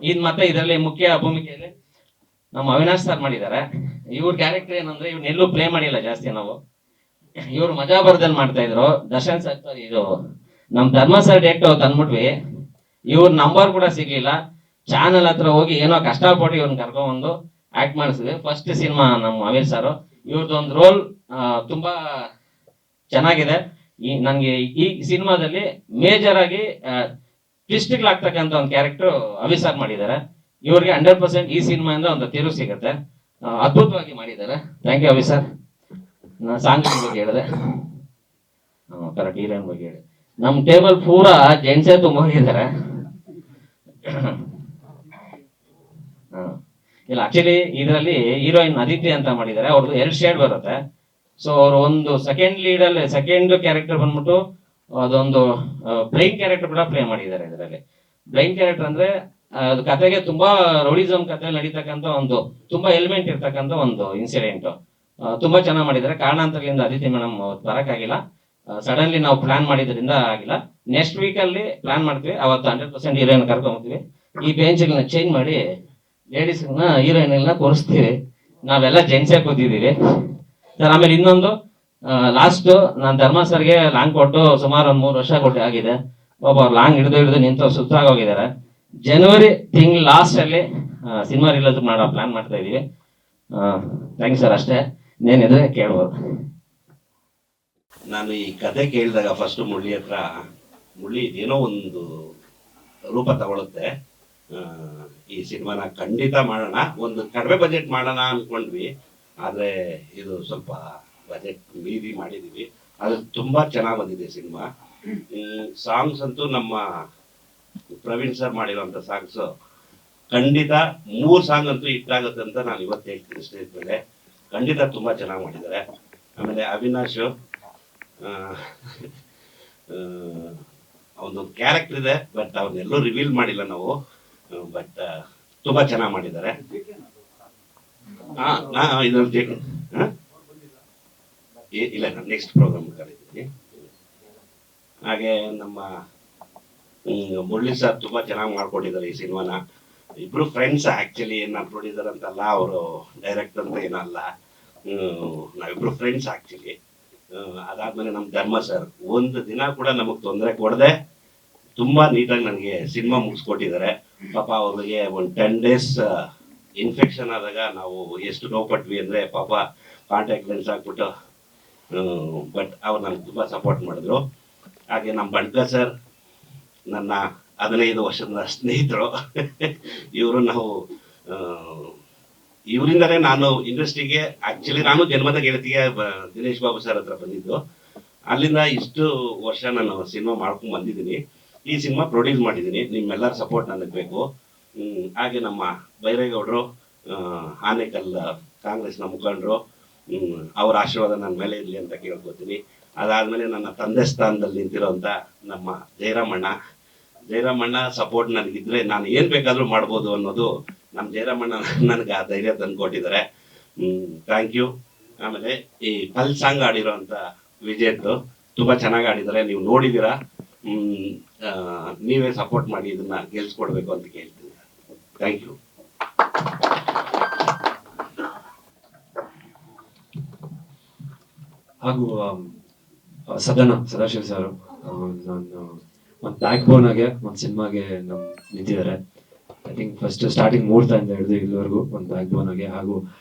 D: ಇದು ಮತ್ತೆ ಇದರಲ್ಲಿ ಮುಖ್ಯ ಭೂಮಿಕೆಯಲ್ಲಿ ನಮ್ಮ ಅವಿನಾಶ್ ಸರ್ ಮಾಡಿದ್ದಾರೆ. ಇವ್ರ ಕ್ಯಾರೆಕ್ಟರ್ ಏನಂದ್ರೆ ಇವ್ರನ್ನೆಲ್ಲೂ ಪ್ಲೇ ಮಾಡಿಲ್ಲ ಜಾಸ್ತಿ ನಾವು. ಇವ್ರು ಮಜಾ ಬರ್ದಲ್ಲಿ ಮಾಡ್ತಾ ಇದ್ರು. ದರ್ಶನ್ ಸರ್ ಇದು ನಮ್ ಧರ್ಮ ಸರ್ ಡೇಟ್ ತಂದ್ಬಿಟ್ವಿ. ಇವ್ರ ನಂಬರ್ ಕೂಡ ಸಿಗ್ಲಿಲ್ಲ. ಚಾನಲ್ ಹತ್ರ ಹೋಗಿ ಏನೋ ಕಷ್ಟಪಟ್ಟು ಇವ್ರನ್ನ ಕರ್ಕೊಂಡ್ಬಂದು ಆಕ್ಟ್ ಮಾಡಿಸಿದ್ವಿ. ಫಸ್ಟ್ ಸಿನಿಮಾ ನಮ್ಮ ಅಮೀರ್ ಸರ್, ಇವ್ರದ್ದೊಂದು ರೋಲ್ ತುಂಬಾ ಚೆನ್ನಾಗಿದೆ. ನನ್ಗೆ ಈ ಸಿನಿಮಾದಲ್ಲಿ ಮೇಜರ್ ಆಗಿ ಟ್ವಿಸ್ಟ್ಗಳಾಗ್ತಕ್ಕಂಥ ಒಂದು ಕ್ಯಾರೆಕ್ಟರ್ ಅವಿ ಸರ್ ಮಾಡಿದ್ದಾರೆ. ಇವ್ರಿಗೆ 100% ಈ ಸಿನಿಮಾಯಿಂದ ಒಂದು ತಿರುವು ಸಿಗುತ್ತೆ. ಅದ್ಭುತವಾಗಿ ಮಾಡಿದ್ದಾರೆ. ಥ್ಯಾಂಕ್ ಯು ಅವಿ ಸರ್. ಸಾಂಗ್ ಬಗ್ಗೆ ಹೇಳಿದೆ, ಕರೆಕ್ಟ್ ಹೀರೋಯಿನ್ ಬಗ್ಗೆ ಹೇಳಿ. ನಮ್ ಟೇಬಲ್ ಪೂರಾ ಜೆಂಟ್ಸೇ ತುಂಬ ಹೋಗಿದ್ದಾರೆ. ಇಲ್ಲ ಆಕ್ಚುಲಿ ಇದರಲ್ಲಿ ಹೀರೋಯಿನ್ ಅದಿತಿ ಅಂತ ಮಾಡಿದ್ದಾರೆ. ಅವ್ರದ್ದು 2 ಶೇಡ್ ಬರುತ್ತೆ. ಸೊ ಅವರು ಒಂದು ಸೆಕೆಂಡ್ ಕ್ಯಾರೆಕ್ಟರ್ ಬಂದ್ಬಿಟ್ಟು ಅದೊಂದು ಬ್ಲೈಂಡ್ ಕ್ಯಾರೆಕ್ಟರ್ ಕೂಡ ಪ್ಲೇ ಮಾಡಿದ್ದಾರೆ. ಇದರಲ್ಲಿ ಬ್ಲೈಂಡ್ ಕ್ಯಾರೆಕ್ಟರ್ ಅಂದ್ರೆ ಅದು ಕತೆಗೆ ತುಂಬಾ ರೌಡಿಸಮ್ ಕತೆ ನಡೀತಕ್ಕಂಥ ಒಂದು ತುಂಬಾ ಎಲಿಮೆಂಟ್ ಇರ್ತಕ್ಕಂಥ ಒಂದು ಇನ್ಸಿಡೆಂಟ್ ತುಂಬಾ ಚೆನ್ನಾಗಿ ಮಾಡಿದ್ದಾರೆ. ಕಾರಣಾಂತರದಿಂದ ಅದಿತಿ ಮೇಡಮ್ ಬರಕ್ಕಾಗಿಲ್ಲ. ಸಡನ್ಲಿ ನಾವು ಪ್ಲಾನ್ ಮಾಡಿದ್ರಿಂದ ಆಗಿಲ್ಲ. ನೆಕ್ಸ್ಟ್ ವೀಕ್ ಅಲ್ಲಿ ಪ್ಲಾನ್ ಮಾಡ್ತೀವಿ. ಅವತ್ತು 100% ಹೀರೋಯಿನ್ ಕರ್ಕೊಂಡ್ಬರ್ತೀವಿ. ಈ ಬೆಂಚ್ಗಳನ್ನ ಚೇಂಜ್ ಮಾಡಿ ಲೇಡೀಸ್ನ ಹೀರೋಯಿನ್ ಕೂರಿಸ್ತೀವಿ. ನಾವೆಲ್ಲ ಜೆಂಟ್ಸೇ ಕೂತಿದ್ದೀವಿ ಸರ್. ಆಮೇಲೆ ಇನ್ನೊಂದು ಲಾಸ್ಟ್ ನಾನು ಧರ್ಮ ಸರ್ಗೆ ಲಾಂಗ್ ಕೊಟ್ಟು ಸುಮಾರು ಒಂದು 3 ವರ್ಷ ಕೊಟ್ಟು ಆಗಿದೆ. ಒಬ್ಬ ಲಾಂಗ್ ಹಿಡಿದು ನಿಂತು ಸುತ್ತಾಗೋಗಿದ್ದಾರೆ. ಜನವರಿ ತಿಂಗಳು ಲಾಸ್ಟ್ ಅಲ್ಲಿ ಸಿನಿಮಾ ರಿಲೀಸ್ ಮಾಡೋ ಪ್ಲಾನ್ ಮಾಡ್ತಾ ಇದೀವಿ. Thank sir. ಅಷ್ಟೇ, ಇನ್ನೇನಿದ್ರೆ ಕೇಳ್ಬೋದು.
E: ನಾನು ಈ ಕತೆ ಕೇಳಿದಾಗ ಫಸ್ಟ್ ಮುರಳಿ ಹತ್ರ, ಮುರಳಿ ಇದೇನೋ ಒಂದು ರೂಪ ತಗೊಳುತ್ತೆ, ಈ ಸಿನಿಮಾನ ಖಂಡಿತ ಮಾಡೋಣ, ಒಂದು ಕಡಿಮೆ ಬಜೆಟ್ ಮಾಡೋಣ ಅನ್ಕೊಂಡ್ವಿ. ಆದರೆ ಇದು ಸ್ವಲ್ಪ ಬಜೆಟ್ ಮೀರಿ ಮಾಡಿದ್ದೀವಿ. ಅದು ತುಂಬ ಚೆನ್ನಾಗಿ ಬಂದಿದೆ ಸಿನಿಮಾ. ಸಾಂಗ್ಸ್ ಅಂತೂ ನಮ್ಮ ಪ್ರವೀಣ್ ಸರ್ ಮಾಡಿರೋಂಥ ಸಾಂಗ್ಸು ಖಂಡಿತ 3 ಸಾಂಗ್ ಅಂತೂ ಹಿಟ್ಟಾಗುತ್ತೆ ಅಂತ ನಾನು ಇವತ್ತು ಹೇಳ್ತೀನಿ ಸ್ಟೇಜ್ ಮೇಲೆ. ಖಂಡಿತ ತುಂಬ ಚೆನ್ನಾಗಿ ಮಾಡಿದ್ದಾರೆ. ಆಮೇಲೆ ಅವಿನಾಶ್ ಅವನೊಂದು ಕ್ಯಾರೆಕ್ಟರ್ ಇದೆ, ಬಟ್ ಅವನ್ನೆಲ್ಲೂ ರಿವೀಲ್ ಮಾಡಿಲ್ಲ ನಾವು. ಬಟ್ ತುಂಬ ಚೆನ್ನಾಗಿ ಮಾಡಿದ್ದಾರೆ. ಇದೊಂದು ಇಲ್ಲ, ನಾನು ನೆಕ್ಸ್ಟ್ ಪ್ರೋಗ್ರಾಮ್ ಕರೀತೀನಿ. ಹಾಗೆ ನಮ್ಮ ಮುರಳಿ ಸರ್ ತುಂಬಾ ಚೆನ್ನಾಗಿ ಮಾಡ್ಕೊಟ್ಟಿದ್ದಾರೆ ಈ ಸಿನಿಮಾನ. ಇಬ್ರು ಫ್ರೆಂಡ್ಸ್ ಆಕ್ಚುಲಿ, ನಾನು ಪ್ರೊಡ್ಯೂಸರ್ ಅಂತಲ್ಲ, ಅವರು ಡೈರೆಕ್ಟರ್ ಅಂತ ಏನಲ್ಲ, ನಾವಿಬ್ರು ಫ್ರೆಂಡ್ಸ್ ಆಕ್ಚುಲಿ. ಅದಾದ್ಮೇಲೆ ನಮ್ಮ ಧರ್ಮ ಸರ್ ಒಂದು ದಿನ ಕೂಡ ನಮಗೆ ತೊಂದರೆ ಕೊಡದೆ ತುಂಬಾ ನೀಟಾಗಿ ನನಗೆ ಸಿನಿಮಾ ಮುಗಿಸ್ಕೊಟ್ಟಿದ್ದಾರೆ. ಪಾಪ ಅವ್ರಿಗೆ ಒಂದು 10 days ಇನ್ಫೆಕ್ಷನ್ ಆದಾಗ ನಾವು ಎಷ್ಟು ನೋವು ಪಟ್ವಿ ಅಂದ್ರೆ, ಪಾಪ ಕಾಂಟ್ಯಾಕ್ಟ್ ಲೆನ್ಸ್ ಹಾಕ್ಬಿಟ್ಟು, ಬಟ್ ಅವ್ರು ನನಗೆ ತುಂಬಾ ಸಪೋರ್ಟ್ ಮಾಡಿದ್ರು. ಹಾಗೆ ನಮ್ಮ ಬಣ್ಕರ್ ಸರ್ ನನ್ನ 15 ವರ್ಷದ ಸ್ನೇಹಿತರು. ಇವರು ನಾವು ಇವರಿಂದನೇ ನಾನು ಇಂಡಸ್ಟ್ರಿಗೆ, ಆಕ್ಚುಲಿ ನಾನು ಜನ್ಮದ ಗೆಳತಿಗೆ ದಿನೇಶ್ ಬಾಬು ಸರ್ ಹತ್ರ ಬಂದಿದ್ದು. ಅಲ್ಲಿಂದ ಇಷ್ಟು ವರ್ಷ ನಾನು ಸಿನಿಮಾ ಮಾಡ್ಕೊಂಡು ಬಂದಿದ್ದೀನಿ. ಈ ಸಿನಿಮಾ ಪ್ರೊಡ್ಯೂಸ್ ಮಾಡಿದ್ದೀನಿ. ನಿಮ್ಮೆಲ್ಲರ ಸಪೋರ್ಟ್ ನನಗೆ ಬೇಕು. ಹಾಗೆ ನಮ್ಮ ಬೈರೇಗೌಡರು, ಆನೇಕಲ್ ಕಾಂಗ್ರೆಸ್ನ ಮುಖಂಡರು, ಅವರ ಆಶೀರ್ವಾದ ನನ್ನ ಮೇಲೆ ಇರಲಿ ಅಂತ ಕೇಳ್ಕೊತೀನಿ. ಅದಾದ್ಮೇಲೆ ನನ್ನ ತಂದೆ ಸ್ಥಾನದಲ್ಲಿ ನಿಂತಿರೋಂಥ ನಮ್ಮ ಜಯರಾಮಣ್ಣ ಸಪೋರ್ಟ್ ನನಗಿದ್ರೆ ನಾನು ಏನು ಬೇಕಾದರೂ ಮಾಡ್ಬೋದು ಅನ್ನೋದು ನಮ್ಮ ಜಯರಾಮಣ್ಣ ನನಗೆ ಆ ಧೈರ್ಯ ತಂದು ಕೊಟ್ಟಿದ್ದಾರೆ. Thank you. ಆಮೇಲೆ ಈ ಕಲ್ ಸಾಂಗ್ ಆಡಿರೋಂಥ ವಿಜೇತ್ ತುಂಬ ಚೆನ್ನಾಗಿ ಆಡಿದ್ದಾರೆ. ನೀವು ನೋಡಿದ್ದೀರಾ. ನೀವೇ ಸಪೋರ್ಟ್ ಮಾಡಿ ಇದನ್ನ ಗೆಲ್ಸ್ಕೊಡ್ಬೇಕು ಅಂತ ಕೇಳ್ತೀನಿ. Thank you.
A: ಹಾಗೂ ಸದಾಶಿವ ಸರ್ ನಾನು ಒಂದು ಬ್ಯಾಕ್ ಬೋನ್ ಆಗಿ ಒಂದು ಸಿನಿಮಾಗೆ ನಿಂತಿದ್ದಾರೆ. ಐ ಥಿಂಕ್ ಫಸ್ಟ್ ಸ್ಟಾರ್ಟಿಂಗ್ ಮುಹೂರ್ತದಿಂದ ಹಿಡಿದು ಇಲ್ಲಿವರೆಗೂ ಒಂದು ಬ್ಯಾಕ್ ಬೋನ್ ಆಗಿ, ಹಾಗೂ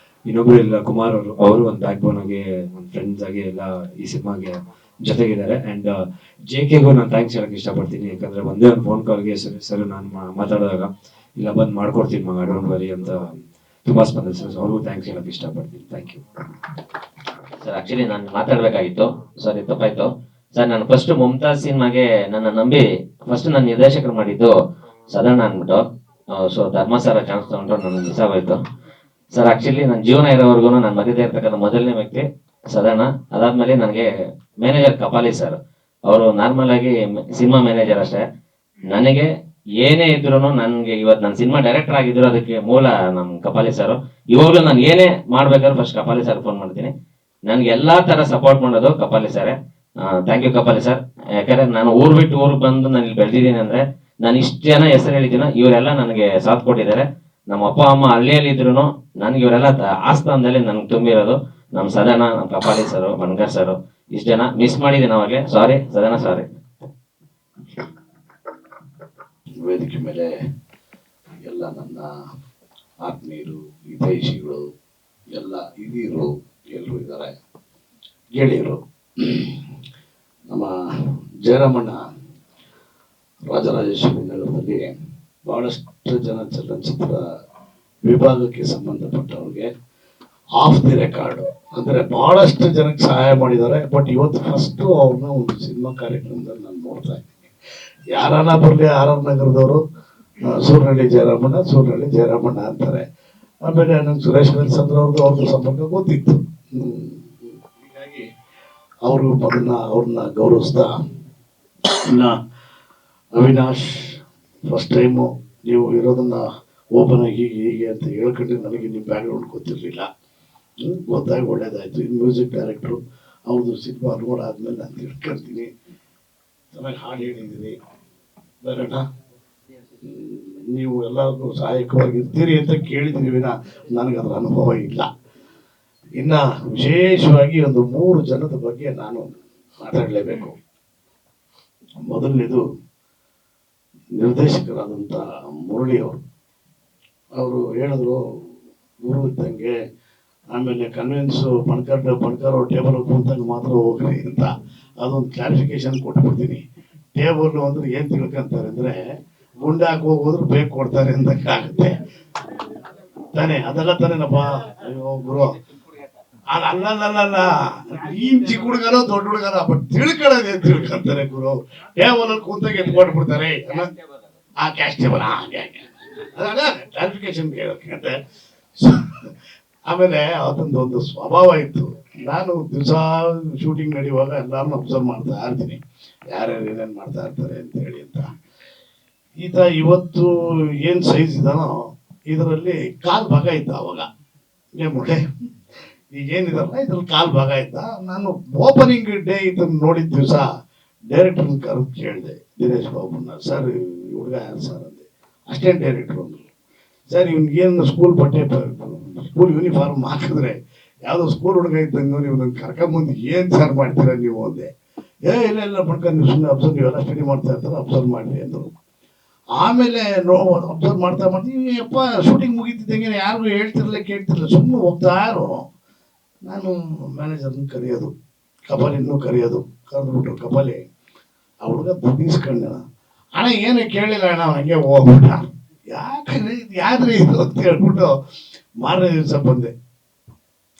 A: ಇನ್ನೊಬ್ರು ಇಲ್ಲ ಕುಮಾರ್ ಅವರು ಒಂದು ಬ್ಯಾಕ್ ಬೋನ್ ಆಗಿ, ಒಂದು ಫ್ರೆಂಡ್ಸ್ ಆಗಿ ಎಲ್ಲ ಈ ಸಿನಿಮಾಗೆ ಜೊತೆಗಿದ್ದಾರೆ. ಅಂಡ್ JKಗೂ ನಾನು ಥ್ಯಾಂಕ್ಸ್ ಹೇಳಕ್ ಇಷ್ಟಪಡ್ತೀನಿ. ಯಾಕಂದ್ರೆ ಒಂದೇ ಒಂದು ಫೋನ್ ಕಾಲ್ಗೆ ಸರ್ ನಾನು ಮಾತಾಡಿದಾಗ ಇಲ್ಲ ಬಂದು ಮಾಡ್ಕೊಡ್ತೀನಿ ಮಗ, ಡೋಂಟ್ ವರಿ ಅಂತ ತುಂಬಾ ಸ್ಪಂದಿಸಿದ್ರು. ಅವ್ರಿಗೂ ಥ್ಯಾಂಕ್ಸ್ ಹೇಳಕ್ ಇಷ್ಟಪಡ್ತೀನಿ. Thank you
D: sir. ಆಕ್ಚುಲಿ ನಾನು ಮಾತಾಡ್ಬೇಕಾಗಿತ್ತು, ಸಾರಿ ತಪ್ಪಾಯ್ತು ಸರ್. ನಾನು ಫಸ್ಟ್ ಮುಮ್ತಾಜ್ ಸಿನಿಮಾಗೆ ನನ್ನ ನಂಬಿ ಫಸ್ಟ್ ನನ್ನ ನಿರ್ದೇಶಕರು ಮಾಡಿದ್ದು ಸದರ್ಣ ಅಂದ್ಬಿಟ್ಟು, ಸೊ ಧರ್ಮ ಸರ್ ಚಾನ್ಸ್ ತಗೊಂಡ್ರು, ನನಗೆ ಮಿಸ್ ಆಗೋಯ್ತು ಸರ್. ಆಕ್ಚುಲಿ ನನ್ನ ಜೀವನ ಇರೋವರೆಗೂ ನನ್ನ ಮಧ್ಯದ ಇರ್ತಕ್ಕಂಥ ಮೊದಲನೇ ವ್ಯಕ್ತಿ ಸದರ್ಣ. ಅದಾದ್ಮೇಲೆ ನನಗೆ ಮ್ಯಾನೇಜರ್ ಕಪಾಲಿ ಸರ್. ಅವರು ನಾರ್ಮಲ್ ಆಗಿ ಸಿನಿಮಾ ಮ್ಯಾನೇಜರ್ ಅಷ್ಟೇ. ನನಗೆ ಏನೇ ಇದ್ರು ನನ್ಗೆ ಇವತ್ತು ನಾನು ಸಿನಿಮಾ ಡೈರೆಕ್ಟರ್ ಆಗಿದ್ರು ಅದಕ್ಕೆ ಮೂಲ ನಮ್ಮ ಕಪಾಲಿ ಸರ್. ಇವಾಗಲೂ ನಾನು ಏನೇ ಮಾಡ್ಬೇಕಾದ್ರೆ ಫಸ್ಟ್ ಕಪಾಲಿ ಸರ್ ಫೋನ್ ಮಾಡ್ತೀನಿ. ನನ್ಗೆ ಎಲ್ಲಾ ತರ ಸಪೋರ್ಟ್ ಮಾಡೋದು Kapali sir. Thank you Kapali sir. ಯಾಕಂದ್ರೆ ನಾನು ಊರ್ ಬಿಟ್ಟು ಊರಿಗೆ ಬಂದು ನಾನು ಇಲ್ಲಿ ಬೆಳೆದಿದ್ದೀನಿ ಅಂದ್ರೆ ನಾನು ಇಷ್ಟು ಜನ ಹೆಸರು ಹೇಳಿದ್ದೀನೋ ಇವರೆಲ್ಲ ನನಗೆ ಸಾಥ್ ಕೊಟ್ಟಿದ್ದಾರೆ. ನಮ್ಮ ಅಪ್ಪ ಅಮ್ಮ ಹಳ್ಳಿಯಲ್ಲಿ ಇದ್ರು ನನ್ಗೆ ಇವರೆಲ್ಲ ಆಸ್ಥಾನದಲ್ಲಿ ನನ್ಗೆ ತುಂಬಿರೋದು ನಮ್ಮ ಸದನ, ನಮ್ಮ ಕಪಾಲಿ ಸರ್, ಬನ್ಗರ್ ಸರ್, ಇಷ್ಟು ಜನ ಮಿಸ್ ಮಾಡಿದ್ದೀನಿ ಅವಾಗಲೇ. ಸಾರಿ ಸದನ, ಸಾರಿ.
F: ವೇದಿಕೆ ಮೇಲೆ ಎಲ್ಲ ನನ್ನ ಆತ್ಮೀಯರು, ಹಿತೈಷಿಗಳು, ಎಲ್ಲ ಹಿರಿಯರು ಎಲ್ಲರೂ ಇದ್ದಾರೆ, ಗೆಳೆಯರು. ನಮ್ಮ ಜಯರಾಮಣ್ಣ ರಾಜರಾಜೇಶ್ವರಿ ನಗರದಲ್ಲಿ ಬಹಳಷ್ಟು ಜನ ಚಲನಚಿತ್ರ ವಿಭಾಗಕ್ಕೆ ಸಂಬಂಧಪಟ್ಟವ್ರಿಗೆ ಆಫ್ ದಿ ರೆಕಾರ್ಡ್ ಅಂದರೆ ಬಹಳಷ್ಟು ಜನಕ್ಕೆ ಸಹಾಯ ಮಾಡಿದ್ದಾರೆ. ಬಟ್ ಇವತ್ತು ಫಸ್ಟು ಅವ್ರನ್ನ ಒಂದು ಸಿನಿಮಾ ಕಾರ್ಯಕ್ರಮದಲ್ಲಿ ನಾನು ನೋಡ್ತಾ ಇದ್ದೀನಿ. ಯಾರನ್ನ ಬರಲಿ ಆರ್ ಆರ್ ನಗರದವರು ಸೂರ್ನಹಳ್ಳಿ ಜಯರಾಮಣ್ಣ ಅಂತಾರೆ. ಆಮೇಲೆ ನಂಗೆ ಸುರೇಶ್ ವೆಲ್ಸಂದ್ರ ಅವ್ರದ್ದು ಸಂಪರ್ಕ ಗೊತ್ತಿತ್ತು. ಹೀಗಾಗಿ ಅವರು ಅವ್ರನ್ನ ಗೌರವಿಸ್ತಾ, ಇನ್ನು ಅವಿನಾಶ್ ಫಸ್ಟ್ ಟೈಮು ನೀವು ಇರೋದನ್ನ ಓಪನ್ ಆಗಿ ಹೀಗೆ ಅಂತ ಹೇಳ್ಕೊಂಡ್ರೆ ನನಗೆ ನಿಮ್ಮ ಬ್ಯಾಕ್ಗ್ರೌಂಡ್ ಗೊತ್ತಿರಲಿಲ್ಲ. ಗೊತ್ತಾಗಿ ಒಳ್ಳೇದಾಯ್ತು. ಇನ್ನು ಮ್ಯೂಸಿಕ್ ಡೈರೆಕ್ಟ್ರು ಅವ್ರದ್ದು ಸಿನಿಮಾ ನೋಡಾದ್ಮೇಲೆ ನಾನು ತಿಳ್ಕೊಳ್ತೀನಿ. ಚೆನ್ನಾಗಿ ಹಾಡು ಹೇಳಿದ್ದೀನಿ ಬರೋಣ. ನೀವು ಎಲ್ಲರಿಗೂ ಸಹಾಯಕವಾಗಿರ್ತೀರಿ ಅಂತ ಕೇಳಿದ್ದೀನಿ ವಿನ ನನಗದರ ಅನುಭವ ಇಲ್ಲ. ಇನ್ನು ವಿಶೇಷವಾಗಿ ಒಂದು 3 ಜನದ ಬಗ್ಗೆ ನಾನು ಮಾತಾಡಲೇಬೇಕು. ಮೊದಲನೇದು ನಿರ್ದೇಶಕರಾದಂಥ ಮುರಳಿ ಅವರು ಹೇಳಿದ್ರು ಗುರು ಇದ್ದಂಗೆ. ಆಮೇಲೆ ಕನ್ವಿನ್ಸು ಬಣ್ಕರ್ ಅವ್ರ ಟೇಬಲ್ ಕೂತಂಗೆ ಮಾತ್ರ ಹೋಗ್ರಿ ಅಂತ ಅದೊಂದು ಕ್ಲಾರಿಫಿಕೇಶನ್ ಕೊಟ್ಬಿಡ್ತೀನಿ. ಟೇಬಲ್ ಅಂದ್ರೆ ಏನು ತಿಳ್ಕೊಂತಾರೆ ಅಂದರೆ ಗುಂಡೆ ಹಾಕಿ ಹೋಗೋದ್ರು ಬೇಕು ಕೊಡ್ತಾರೆ ಅಂದಂಗಾಗುತ್ತೆ ತಾನೇ. ಅದೆಲ್ಲ ತಾನೇನಪ್ಪ. ಅಯ್ಯೋ ಗುರು ಅಲ್ಲ ಈ ಚಿಕ್ಕ ಹುಡುಗನೋ ದೊಡ್ಡ ಹುಡುಗನೋ ಬಟ್ ತಿಳ್ಕೊಳ್ಳೋದೇ ತಿಳ್ಕೊಂತಾರೆ ಗುರು. ಟೇಬಲ್ ಅಲ್ಲಿ ಕೂತಾಗ ಎತ್ಕೊಟ್ಬಿಡ್ತಾರೆ ಆ ಕ್ಯಾಶ್ ಟೇಬಲ್ ಕ್ಲಾರಿಫಿಕೇಶನ್ ಕೇಳಕ್ಕೆ. ಆಮೇಲೆ ಅದೊಂದು ಸ್ವಭಾವ ಇತ್ತು. ನಾನು ದಿವಸ ಶೂಟಿಂಗ್ ನಡೆಯುವಾಗ ಎಲ್ಲಾರನ್ನ ಅಬ್ಸರ್ವ್ ಮಾಡ್ತಾ ಇರ್ತೀನಿ, ಯಾರ್ಯಾರು ಏನೇನು ಮಾಡ್ತಾ ಇರ್ತಾರೆ ಅಂತ ಹೇಳಿ ಅಂತ. ಈತ ಇವತ್ತು ಏನು ಸೈಜ್ ಇದ್ದಾನೋ ಇದರಲ್ಲಿ ಕಾಲ್ ಭಾಗ ಇತ್ತು ಅವಾಗ. ಮುಳ್ಳೆ ಈಗೇನಿದಲ್ಲ ಇದ್ರಲ್ಲಿ ಕಾಲ್ ಭಾಗ ಆಯ್ತಾ. ನಾನು ಓಪನಿಂಗ್ ಡೇ ಇದನ್ನು ನೋಡಿದ ದಿವಸ ಡೈರೆಕ್ಟರ್ನ ಕರೆದು ಕೇಳಿದೆ ದಿನೇಶ್ ಬಾಬುನ, ಸರ್ ಹುಡುಗ ಯಾರು ಸರ್ ಅಂದೆ. ಅಸಿಸ್ಟೆಂಟ್ ಡೈರೆಕ್ಟ್ರು ಅಂದರು. ಸರ್ ಇವ್ನಿಗೇನು ಸ್ಕೂಲ್ ಬಟ್ಟೆ ಸ್ಕೂಲ್ ಯೂನಿಫಾರ್ಮ್ ಹಾಕಿದ್ರೆ ಯಾವುದೋ ಸ್ಕೂಲ್ ಹುಡುಗ ಇದ್ದಂಗೆ ನೀವು ನನ್ನ ಕರ್ಕೊಂಬಂದು ಏನು ಸರ್ ಮಾಡ್ತೀರಾ ನೀವು ಅಂದೆ. ಇಲ್ಲ ಬಡ್ಕೊಂಡು ನೀವು ಸುಮ್ಮನೆ ಅಬ್ಸರ್ವ್, ನೀವೆಲ್ಲ ಸ್ಟಡಿ ಮಾಡ್ತಾ ಇರ್ತಾರೆ ಅಬ್ಸರ್ವ್ ಮಾಡಿ ಅಂದರು. ಆಮೇಲೆ ಅಬ್ಸರ್ವ್ ಮಾಡ್ತಾ ಮಾಡ್ತೀವಿ ಅಪ್ಪ ಶೂಟಿಂಗ್ ಮುಗಿತಿದ್ದಂಗೆ ಯಾರಿಗೂ ಹೇಳ್ತಿರಲಿಲ್ಲ ಕೇಳ್ತಿರಲಿಲ್ಲ, ಸುಮ್ಮನೆ ಹೋಗ್ತಾ ಇರೋ. ನಾನು ಮ್ಯಾನೇಜರ್ನ ಕರೆಯೋದು, ಕಪಾಲಿನೂ ಕರೆಯೋದು, ಕರೆದ್ಬಿಟ್ರು ಕಪಾಲಿ ಆ ಹುಡುಗ ದುಡ್ಡು ಇಸ್ಕೊಂಡ. ಅಣ್ಣ ಏನು ಕೇಳಿಲ್ಲ ಅಣ್ಣ, ಹಂಗೆ ಹೋಗ್ಬಿಟ್ಟ. ಯಾಕಂದ್ರೆ ಇದು ಯಾವ್ದ್ರಿ ಇದು ಅಂತ ಹೇಳ್ಬಿಟ್ಟು ಮಾರನೇ ದಿವಸ ಬಂದೆ.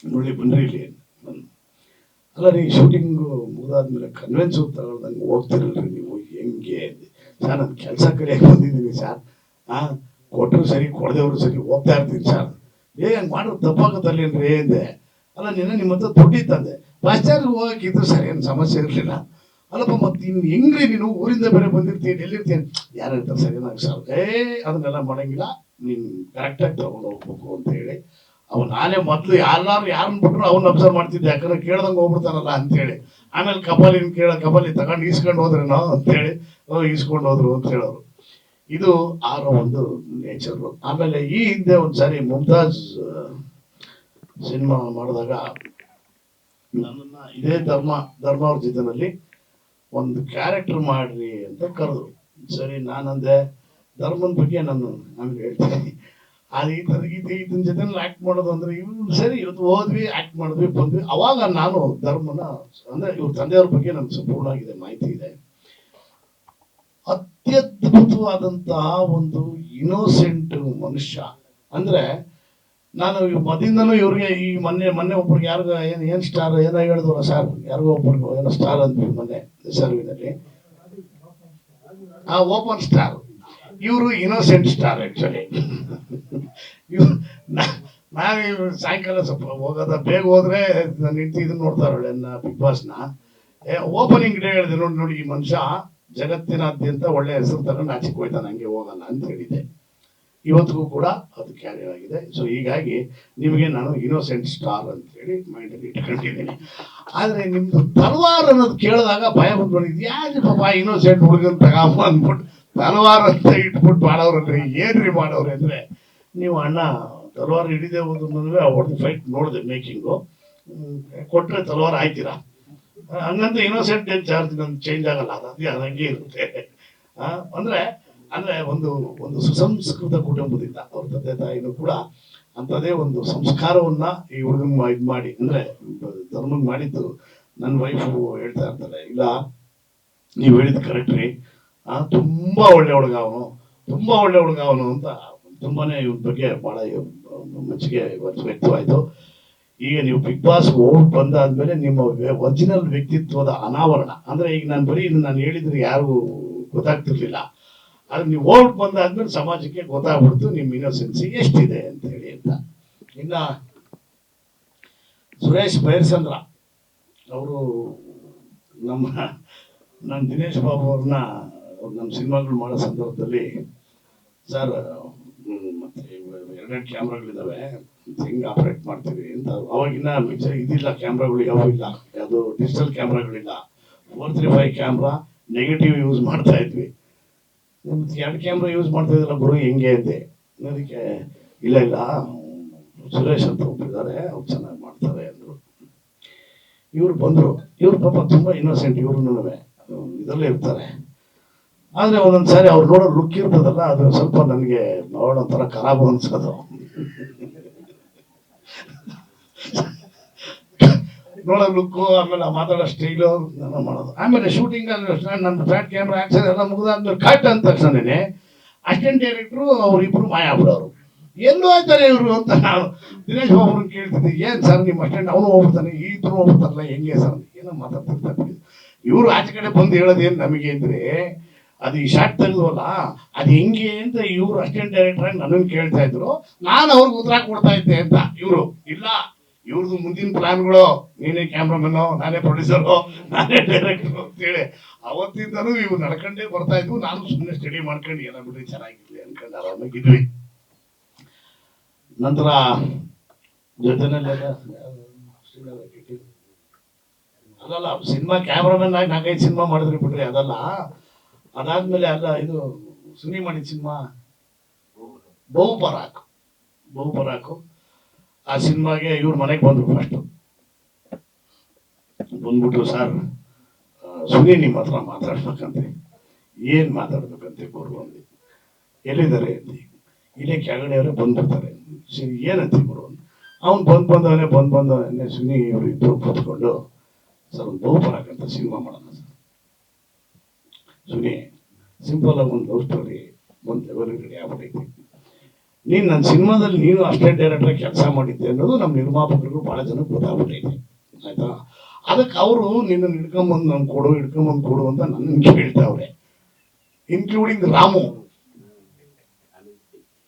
F: ನೋಡಿ ಬನ್ರಿ ಇಲ್ಲಿ, ಅಲ್ಲ ರೀ ಶೂಟಿಂಗು ಮುಗಿದಾದ್ಮೇಲೆ ಕನ್ವೆನ್ಸ್ ತಗೊಳ್ದಂಗೆ ಹೋಗ್ತಿರಲ್ರಿ ನೀವು ಹೆಂಗೆ ಅಂದೆ. ಸರ್ ನಾನು ಕೆಲಸ ಕಲಿಯಕ್ಕೆ ಬಂದಿದ್ದೀನಿ ಸರ್, ಕೊಟ್ಟರು ಸರಿ ಕೊಡದವ್ರು ಸರಿ ಹೋಗ್ತಾ ಇರ್ತೀನಿ ಸರ್. ಹಂಗೆ ಮಾಡೋದು ತಪ್ಪಾಗುತ್ತಲ್ಲೇನ್ರಿ ಅಂದೆ. ಅಲ್ಲ ನಿಮ್ಮ ಹತ್ರ ದುಡ್ಡಿತ್ತಂದೆ. ಬಸ್ಚಾರ್ಜ್ ಹೋಗಕ್ಕಿದ್ದು ಸರಿ ಏನು ಸಮಸ್ಯೆ ಇರಲಿಲ್ಲ. ಅಲ್ಲಪ್ಪ ಮತ್ತೆ ಇನ್ನು ಹೆಂಗ್ರಿ ನೀನು ಊರಿಂದ ಬೇರೆ ಬಂದಿರ್ತೀನಿ, ಎಲ್ಲಿರ್ತೀನಿ, ಯಾರು ಇರ್ತಾರೆ ಸರಿನಾಗಿ ಸರ್, ಅದನ್ನೆಲ್ಲ ಮಾಡಂಗಿಲ್ಲ, ನೀನು ಕರೆಕ್ಟಾಗಿ ತಗೊಂಡು ಹೋಗ್ಬೇಕು ಅಂತ ಹೇಳಿ ನಾನೇ ಮೊದಲು ಯಾರನ್ನ ಬಿಟ್ರು ಅವ್ನ ಅಬ್ಸರ್ವ್ ಮಾಡ್ತಿದ್ದೆ, ಯಾಕಂದ್ರೆ ಕೇಳ್ದಂಗೆ ಹೋಗ್ಬಿಡ್ತಾರಲ್ಲ ಅಂತೇಳಿ. ಆಮೇಲೆ ಕಪಾಲಿ ತಗೊಂಡು ಈಸ್ಕೊಂಡು ಹೋದ್ರೇನೋ ಅಂತೇಳಿ ಈಸ್ಕೊಂಡು ಹೋದ್ರು ಅಂತ ಹೇಳೋರು. ಇದು ಆರೋ ಒಂದು ನೇಚರು. ಆಮೇಲೆ ಈ ಹಿಂದೆ ಒಂದ್ಸಾರಿ ಮುಮ್ತಾಜ್ ಸಿನಿಮಾ ಮಾಡಿದಾಗ ನನ್ನನ್ನ ಇದೇ ಧರ್ಮ ಅವ್ರ ಜೊತೆನಲ್ಲಿ ಒಂದು ಕ್ಯಾರೆಕ್ಟರ್ ಮಾಡ್ರಿ ಅಂತ ಕರೆದ್ರು. ಸರಿ ನಾನಂದೆ ಧರ್ಮನ ಬಗ್ಗೆ ನಾನು ಆಮೇಲೆ ಹೇಳ್ತೀನಿ. ಅದು ಇದನ್ನ ಜೊತೆ ಆಕ್ಟ್ ಮಾಡೋದು ಅಂದ್ರೆ ಇವ್ರು ಸರಿ ಇವತ್ತು ಹೋದ್ವಿ ಆಕ್ಟ್ ಮಾಡಿದ್ವಿ ಬಂದ್ವಿ. ಅವಾಗ ನಾನು ಧರ್ಮನ ಅಂದ್ರೆ ಇವ್ರ ತಂದೆಯವ್ರ ಬಗ್ಗೆ ನನ್ಗೆ ಸಂಪೂರ್ಣವಾಗಿದೆ ಮಾಹಿತಿ ಇದೆ. ಅತ್ಯದ್ಭುತವಾದಂತಹ ಒಂದು ಇನ್ನೋಸೆಂಟ್ ಮನುಷ್ಯ. ಅಂದ್ರೆ ನಾನು ಮೊದಲಿಂದನೂ ಇವ್ರಿಗೆ ಈ ಮೊನ್ನೆ ಒಬ್ರಿಗೆ ಯಾರಿಗ ಏನ್ ಸ್ಟಾರ್ ಏನೋ ಹೇಳಿದ್ವಲ್ಲ ಸರ್, ಯಾರಿಗೋ ಒಬ್ರಿಗೂ ಏನೋ ಸ್ಟಾರ್ ಅಂದ್ವಿ ಮೊನ್ನೆ ಸರ್ವಿನಲ್ಲಿ, ಓಪನ್ ಸ್ಟಾರ್. ಇವರು ಇನ್ನೋಸೆಂಟ್ ಸ್ಟಾರ್ ಆಕ್ಚುಲಿ. ನಾವು ಸಾಯಂಕಾಲ ಸ್ವಲ್ಪ ಹೋಗೋದ ಬೇಗ ಹೋದ್ರೆ ನಾನು ನಿಂತು ಇದನ್ನ ನೋಡ್ತಾರಳೆ ಬಿಗ್ ಬಾಸ್ನ ಓಪನಿಂಗ್ ಡೇ ಹೇಳಿದೆ, ನೋಡಿ ಈ ಮನುಷ್ಯ ಜಗತ್ತಿನಾದ್ಯಂತ ಒಳ್ಳೆ ಹೆಸರು ತಗೊಂಡು ಆಚೆಗೆ ಹೋಯ್ತಾನೆ, ಹಂಗೆ ಹೋಗಲ್ಲ ಅಂತ ಹೇಳಿದೆ. ಇವತ್ತಿಗೂ ಕೂಡ ಅದು ಕ್ಯಾರಿ ಆಗಿದೆ. ಸೊ ಹೀಗಾಗಿ ನಿಮಗೆ ನಾನು ಇನ್ನೋಸೆಂಟ್ ಸ್ಟಾರ್ ಅಂತ ಹೇಳಿ ಮೈಂಡಲ್ಲಿ ಇಟ್ಕೊಂಡಿದ್ದೀನಿ. ಆದರೆ ನಿಮ್ದು ತಲವಾರ್ ಅನ್ನೋದು ಕೇಳಿದಾಗ ಭಯ ಬಂದ್ಕೊಂಡಿದ್ದು, ಯಾರು ಪಾಪ ಇನ್ನೋಸೆಂಟ್ ಹುಡುಗನ್ ತಗೊಂಬ ಅಂದ್ಬಿಟ್ಟು ತಲವಾರ್ ಅಂತ ಇಟ್ಬಿಟ್ಟು ಮಾಡೋರಂದ್ರೆ ಏನ್ರಿ ಮಾಡೋರು ಅಂದರೆ, ನೀವು ಅಣ್ಣ ತಲವಾರ್ ಹಿಡಿದೇ ಹೋದ್ರೆ ಅವ್ರದ್ದು ಫೈಟ್ ನೋಡಿದೆ ಮೇಕಿಂಗು, ಕೊಟ್ಟರೆ ತಲವಾರ್ ಆಯ್ತೀರಾ ಹಂಗಂತ ಇನ್ನೋಸೆಂಟ್ ಏನು ಚಾರ್ಜ್ ನಂದು ಚೇಂಜ್ ಆಗಲ್ಲ, ಅದು ಹಂಗೆ ಇರುತ್ತೆ. ಅಂದ್ರೆ ಒಂದು ಸುಸಂಸ್ಕೃತ ಕುಟುಂಬದಿಂದ ಅವ್ರ ತಂದೆ ತಾಯಿನೂ ಕೂಡ ಅಂಥದ್ದೇ ಒಂದು ಸಂಸ್ಕಾರವನ್ನ ಈ ಹುಡುಗನ್ ಇದು ಮಾಡಿ ಅಂದ್ರೆ ಧರ್ಮಂಗ್ ಮಾಡಿದ್ದು. ನನ್ನ ವೈಫು ಹೇಳ್ತಾ ಇರ್ತಾರೆ, ಇಲ್ಲ ನೀವು ಹೇಳಿದ್ ಕರೆಕ್ಟ್ ರೀ, ತುಂಬಾ ಒಳ್ಳೆ ಹುಡುಗ ಅವನು ಅಂತ ತುಂಬಾನೇ ಇವನ ಬಗ್ಗೆ ಬಹಳ ಮೆಚ್ಚುಗೆ ವ್ಯಕ್ತವಾಯ್ತು. ಈಗ ನೀವು ಬಿಗ್ ಬಾಸ್ ಹೋಗಿ ಬಂದಾದ್ಮೇಲೆ ನಿಮ್ಮ ಒರಿಜಿನಲ್ ವ್ಯಕ್ತಿತ್ವದ ಅನಾವರಣ ಅಂದ್ರೆ, ಈಗ ನಾನು ಬರೀ ಇದನ್ನ ನಾನು ಹೇಳಿದ್ರೆ ಯಾರಿಗೂ ಗೊತ್ತಾಗ್ತಿರ್ಲಿಲ್ಲ, ಆದ್ರೆ ನೀವು ಹೋಗಿ ಬಂದಾದ್ಮೇಲೆ ಸಮಾಜಕ್ಕೆ ಗೊತ್ತಾಗ್ಬಿಡ್ತು ನಿಮ್ಮ ಇನ್ನೋಸೆನ್ಸಿ ಎಷ್ಟಿದೆ ಅಂತ ಹೇಳಿ ಅಂತ. ಇನ್ನ ಸುರೇಶ್ ಬೈರ್ಸಂದ್ರ ಅವರು ನಮ್ಮ ದಿನೇಶ್ ಬಾಬು ಅವ್ರನ್ನ ನಮ್ಮ ಸಿನಿಮಾಗಳು ಮಾಡೋ ಸಂದರ್ಭದಲ್ಲಿ, ಸರ್ ಮತ್ತೆ 2 ಕ್ಯಾಮ್ರಾಗಳಿದ್ದಾವೆ ಹೆಂಗೆ ಆಪರೇಟ್ ಮಾಡ್ತೀವಿ ಅಂತ. ಅವಾಗಿನ್ನ ಇದಿಲ್ಲ, ಕ್ಯಾಮ್ರಾಗಳು ಯಾವ ಇಲ್ಲ, ಯಾವುದು ಡಿಜಿಟಲ್ ಕ್ಯಾಮ್ರಾಗಳಿಲ್ಲ, 435 ಕ್ಯಾಮ್ರಾ ನೆಗೆಟಿವ್ ಯೂಸ್ ಮಾಡ್ತಾ ಇದ್ವಿ. 2 ಕ್ಯಾಮ್ರಾ ಯೂಸ್ ಮಾಡ್ತಾ ಇದ್ರಲ್ಲ ಗುರು ಹೆಂಗೆ ಅಂದೆ. ಅದಕ್ಕೆ ಇಲ್ಲ ಸುರೇಶ್ ಅಂತ ಒಬ್ಬಿದ್ದಾರೆ, ಅವ್ರು ಚೆನ್ನಾಗಿ ಮಾಡ್ತಾರೆ ಅಂದರು. ಇವ್ರು ಬಂದರು, ಇವ್ರು ಪಾಪ ತುಂಬ ಇನ್ನೋಸೆಂಟ್, ಇವ್ರು ಇದರಲ್ಲೇ ಇರ್ತಾರೆ. ಆದರೆ ಒಂದೊಂದ್ಸಾರಿ ಅವ್ರು ನೋಡೋ ಲುಕ್ ಇರ್ತದಲ್ಲ, ಅದು ಸ್ವಲ್ಪ ನನಗೆ ಒಂಥರ ಖರಾಬು ಅನ್ಸೋದು. ನೋಡೋ ಲುಕ್ಕು, ಆಮೇಲೆ ಮಾತಾಡೋ ಸ್ಟೈಲು ಎಲ್ಲ ಮಾಡೋದು. ಆಮೇಲೆ ಶೂಟಿಂಗ್ ಅಂದ್ರೆ ನನ್ನ ಫ್ಲಾಟ್ ಕ್ಯಾಮ್ರಾ ಆಕ್ಷನ್ ಎಲ್ಲ ಮುಗಿದಾದ್ಮೇಲೆ ಕಟ್ ಅಂದ ತಕ್ಷಣನೇ ಅಸಿಸ್ಟೆಂಟ್ ಡೈರೆಕ್ಟ್ರು ಅವರಿಬ್ರು ಮಾಯ ಬಿಡೋರು. ಎಲ್ಲೂ ಆಯ್ತಾರೆ ಇವರು ಅಂತ ನಾನು ದಿನೇಶ್ ಬಾಬುರನ್ನ ಕೇಳ್ತಿದ್ದೆ, ಏನು ಸರ್ ನಿಮ್ಮ ಅಸಿಸ್ಟೆಂಟ್ ಅವನು ಹೋಗ್ಬಿಡ್ತಾನೆ, ಈ ಇದ್ರು ಹೋಗ್ಬಿಡ್ತಾರಲ್ಲ ಹೆಂಗೆ ಸರ್ ಅಂತ ಏನೋ ಮಾತಾಡ್ತಿರ್ತಾರೆ. ಇವರು ಆಚೆ ಕಡೆ ಬಂದು ಹೇಳೋದೇನು ನಮಗೆ ಅಂದರೆ, ಅದು ಈ ಶಾರ್ಟ್ ತೆಗೆದ್ವಲ್ಲ ಅದು ಹೆಂಗೆ ಅಂತ ಇವರು ಅಸಿಸ್ಟೆಂಟ್ ಡೈರೆಕ್ಟರ್ ಆಗಿ ನನ್ನನ್ನು ಕೇಳ್ತಾ ಇದ್ರು, ನಾನು ಅವ್ರಿಗೆ ಉತ್ತರ ಕೊಡ್ತಾ ಇದ್ದೆ ಅಂತ. ಇವರು ಇಲ್ಲ, ಇವ್ರದ್ದು ಮುಂದಿನ ಪ್ಲಾನ್ಗಳು, ನೀನೇ ಕ್ಯಾಮ್ರಾಮನ್ನು, ನಾನೇ ಪ್ರೊಡ್ಯೂಸರು, ನಾನೇ ಡೈರೆಕ್ಟರ್ ಅಂತೇಳಿ ಅವತ್ತಿಂದನೂ ಇವು ನಡ್ಕೊಂಡೇ ಬರ್ತಾ ಇದ್ವು. ನಾನು ಸುಮ್ಮನೆ ಸ್ಟಡಿ ಮಾಡ್ಕೊಂಡು ಏನೋ ಬಿಡ್ರಿ ಚೆನ್ನಾಗಿರ್ಲಿ ಅನ್ಕೊಂಡು ಆರಾಮಾಗಿದ್ವಿ. ನಂತರ ಜೊತೆನಲ್ಲೆಲ್ಲ ಅಲ್ಲಲ್ಲ ಸಿನಿಮಾ ಕ್ಯಾಮ್ರಾಮನ್ ಆಗಿ 4-5 ಸಿನಿಮಾ ಮಾಡಿದ್ರಿ ಬಿಡ್ರಿ, ಅದಲ್ಲ. ಅದಾದ್ಮೇಲೆ ಅಲ್ಲ ಇದು ಸುನಿ ಮಾಡಿದ ಸಿನಿಮಾ ಬಹುಪರಾಕು ಆ ಸಿನಿಮಾಗೆ ಇವ್ರ ಮನೆಗೆ ಬಂದ್ರು. ಫಸ್ಟ್ ಬಂದ್ಬಿಟ್ಟು, ಸರ್ ಸುನಿ ನಿಮ್ಮ ಹತ್ರ ಮಾತಾಡ್ಬೇಕಂತೆ. ಏನ್ ಮಾತಾಡ್ಬೇಕಂತೆ ಗುರು ಅಂದಿ. ಎಲ್ಲಿದ್ದಾರೆ ಅಂದಿ. ಇಲ್ಲೇ ಕೆಳಗಡೆ ಅವರೇ ಬಂದ್ಬಿಡ್ತಾರೆ. ಸರಿ ಏನಂತ ಗುರು ಅಂತ ಅವ್ನು ಬಂದವನೇ ಸುನಿ ಇವರು ಇಬ್ಬರು ಕೂತ್ಕೊಂಡು, ಸರ್ ಒಂದು ಬಹುಪರಾಕ್ ಅಂತ ಸಿನಿಮಾ ಮಾಡೋಣ ಸರ್. ಸುನಿ ಸಿಂಪಲ್ ಆಗಿ ಒಂದು ಲವ್ ಸ್ಟೋರಿ ಒಂದು ಲೆವೆಲ್ ರೆಡಿ ಆಗ್ಬಿಟ್ಟೈತಿ. ನೀನು ನನ್ನ ಸಿನಿಮಾದಲ್ಲಿ ನೀನು ಅಸಿಸ್ಟೆಂಟ್ ಡೈರೆಕ್ಟರ್ ಕೆಲಸ ಮಾಡಿದ್ದೆ ಅನ್ನೋದು ನಮ್ಮ ನಿರ್ಮಾಪಕರಿಗೂ ಬಹಳ ಜನಕ್ಕೆ ಗೊತ್ತಾಗ್ಬಿಟ್ಟೈತೆ, ಆಯ್ತಾ. ಅದಕ್ಕೆ ಅವರು ನಿನ್ನನ್ನು ಹಿಡ್ಕೊಂಬಂದು ಕೊಡು ಅಂತ ನನ್ನ ಕೇಳ್ತಾವ್ರೆ, including Ramu,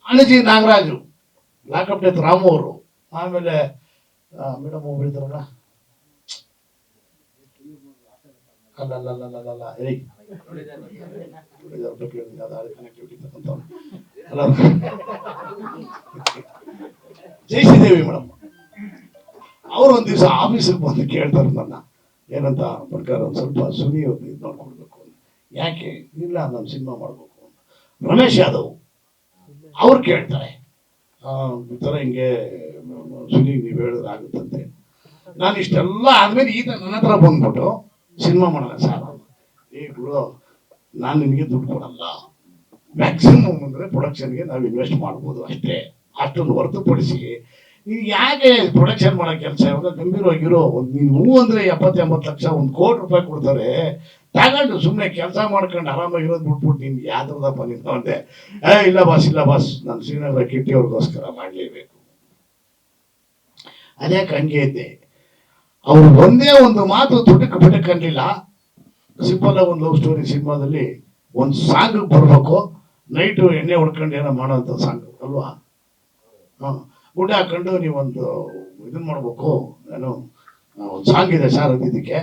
F: Anaji Nagaraju, lockup death Ramu ಅವರು, ಆಮೇಲೆ ಮೇಡಮ್ ಒಬ್ಬರಿದ್ದಾರಲ್ಲ, ಅಲ್ಲ ಜಯಶ್ರೀದೇವಿ ಮೇಡಮ್ ಅವ್ರು ಒಂದ್ ದಿವಸ ಆಫೀಸಿಗೆ ಬಂದು ಕೇಳ್ತಾರೆ ನನ್ನ, ಏನಂತ ಬರ್ಕಾರ ಒಂದ್ ಸ್ವಲ್ಪ ಸುನಿ ಅವ್ರನ್ನ ಇದು ಮಾಡ್ಕೊಡ್ಬೇಕು ಅಂತ. ಯಾಕೆ? ಇಲ್ಲ ನಾನು ಸಿನಿಮಾ ಮಾಡ್ಬೇಕು ಅಂತ. ರಮೇಶ್ ಯಾದವ್ ಅವ್ರು ಕೇಳ್ತಾರೆ, ಈ ಥರ ಹಿಂಗೆ ಸುನಿ ನೀವು ಹೇಳಿದ್ರೆ ಆಗುತ್ತಂತೆ. ನಾನು ಇಷ್ಟೆಲ್ಲ ಆದ್ಮೇಲೆ ಈತ ನನ್ನ ಹತ್ರ ಬಂದ್ಬಿಟ್ಟು ಸಿನಿಮಾ ಮಾಡೋಣ ಸರ್. ಗುರು ನಾನು ನಿನಗೆ ದುಡ್ಡು ಕೊಡಲ್ಲ, ಮ್ಯಾಕ್ಸಿಮಮ್ ಅಂದ್ರೆ ಪ್ರೊಡಕ್ಷನ್ಗೆ ನಾವು ಇನ್ವೆಸ್ಟ್ ಮಾಡ್ಬೋದು ಅಷ್ಟೇ. ಅಷ್ಟೊಂದು ಹೊರತುಪಡಿಸಿ ನೀನು ಯಾಕೆ ಪ್ರೊಡಕ್ಷನ್ ಮಾಡೋ ಕೆಲಸ? ಇವಾಗ ಗಂಭೀರವಾಗಿರೋ ನೀನು ಹೂ ಅಂದ್ರೆ 70-80 ಲಕ್ಷ, 1 ಕೋಟಿ ರೂಪಾಯಿ ಕೊಡ್ತಾರೆ, ತಗೊಂಡು ಸುಮ್ಮನೆ ಕೆಲಸ ಮಾಡ್ಕೊಂಡು ಆರಾಮಾಗಿರೋದು ಬಿಟ್ಬಿಟ್ಟು ನಿನ್ಗೆ ಯಾವ್ದಪ್ಪ ನಿಂತು ಅಂತೆ. ಇಲ್ಲ ಬಾಸ್ ನಾನು ಶ್ರೀನಗರ ಕಿಟ್ಟಿ ಅವ್ರಿಗೋಸ್ಕರ ಮಾಡಲೇಬೇಕು. ಅದೇ ಹಂಗೆ ಇದ್ದೆ. ಅವ್ರು ಒಂದೇ ಒಂದು ಮಾತು ತುಟಕ್ ಅನ್ಲಿಲ್ಲ. ಸಿಂಪಲ್ ಆಗಿ ಒಂದು ಲವ್ ಸ್ಟೋರಿ ಸಿನಿಮಾದಲ್ಲಿ ಒಂದು ಸಾಂಗ್ ಬರ್ಬೇಕು, ನೈಟು ಎಣ್ಣೆ ಹೊಡ್ಕೊಂಡು ಏನೋ ಮಾಡೋಂಥ ಸಾಂಗ್ ಅಲ್ವಾ. ಗುಡ್ಡೆ ಹಾಕೊಂಡು ನೀವೊಂದು ಇದನ್ನ ಮಾಡ್ಬೇಕು, ಏನು ಒಂದು ಸಾಂಗ್ ಇದೆ ಸರ್ ಇದಕ್ಕೆ.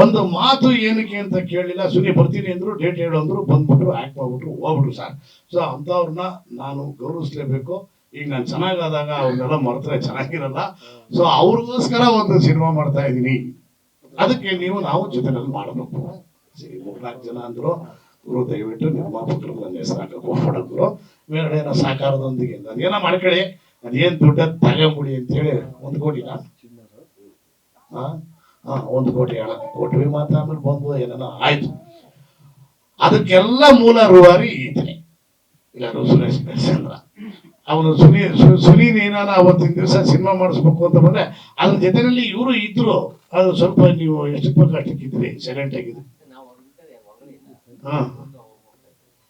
F: ಒಂದು ಮಾತು ಏನಕ್ಕೆ ಅಂತ ಕೇಳಿಲ್ಲ. ಸುನಿ ಬರ್ತೀನಿ ಅಂದ್ರು, ಡೇಟ್ ಹೇಳು ಅಂದ್ರು, ಬಂದ್ಬಿಟ್ರು, ಆಕ್ಟ್ ಮಾಡ್ಬಿಟ್ರು, ಹೋಗ್ಬಿಟ್ರು ಸರ್. ಸೊ ಅಂಥವ್ರನ್ನ ನಾನು ಗೌರವಿಸ್ಲೇಬೇಕು. ಈಗ ನಾನು ಚೆನ್ನಾಗಾದಾಗ ಅವ್ರನ್ನೆಲ್ಲ ಮರೆತರೆ ಚೆನ್ನಾಗಿರಲ್ಲ. ಸೊ ಅವ್ರಿಗೋಸ್ಕರ ಒಂದು ಸಿನಿಮಾ ಮಾಡ್ತಾ ಇದ್ದೀನಿ. ಅದಕ್ಕೆ ನಾವು ಜೊತೆನಲ್ಲಿ ಮಾಡಬೇಕು. ಸರಿ, 3-4 ಜನ ಅಂದ್ರು, ಗುರು ದಯವಿಟ್ಟು ನಿರ್ಮಾಪಕರು ನನ್ನ ಹೆಸರು ಹಾಕಕ್ಕೆ ಹೋಗ್ಬಿಡಂದ್ರು. ಮೇಲ್ಗಡೆ ಏನೋ ಸಾಕಾರದೊಂದಿಗೆ ಅದೇನೋ ಮಾಡ್ಕೊಳ್ಳಿ, ಅದೇನ್ ದುಡ್ಡ ತಗೊಂಬಿಡಿ ಅಂತ ಹೇಳಿ 1 ಕೋಟಿನ 1 ಕೋಟಿ ಕೊಟ್ವಿ. ಮಾತ್ರ ಆಮೇಲೆ ಬಂದು ಏನೇನೋ ಆಯ್ತು. ಅದಕ್ಕೆಲ್ಲ ಮೂಲ ರೂವಾರಿ ಈತನೇ, ಇಲ್ಲ ಸುರೇಶ್ ಚಂದ್ರ. ಅವನು ಸುನೀನ್ ಏನಾನ ಅವತ್ತಿನ ದಿವಸ ಸಿನಿಮಾ ಮಾಡಿಸ್ಬೇಕು ಅಂತ ಬಂದ್ರೆ ಅದ್ರ ಜೊತೆನಲ್ಲಿ ಇವರು ಇದ್ರು. ಅದು ಸ್ವಲ್ಪ ನೀವು ಎಷ್ಟು ಬೇಕು ಅಷ್ಟಕ್ಕಿದ್ರಿ, ಸೈಲೆಂಟ್ ಆಗಿದ್ರಿ.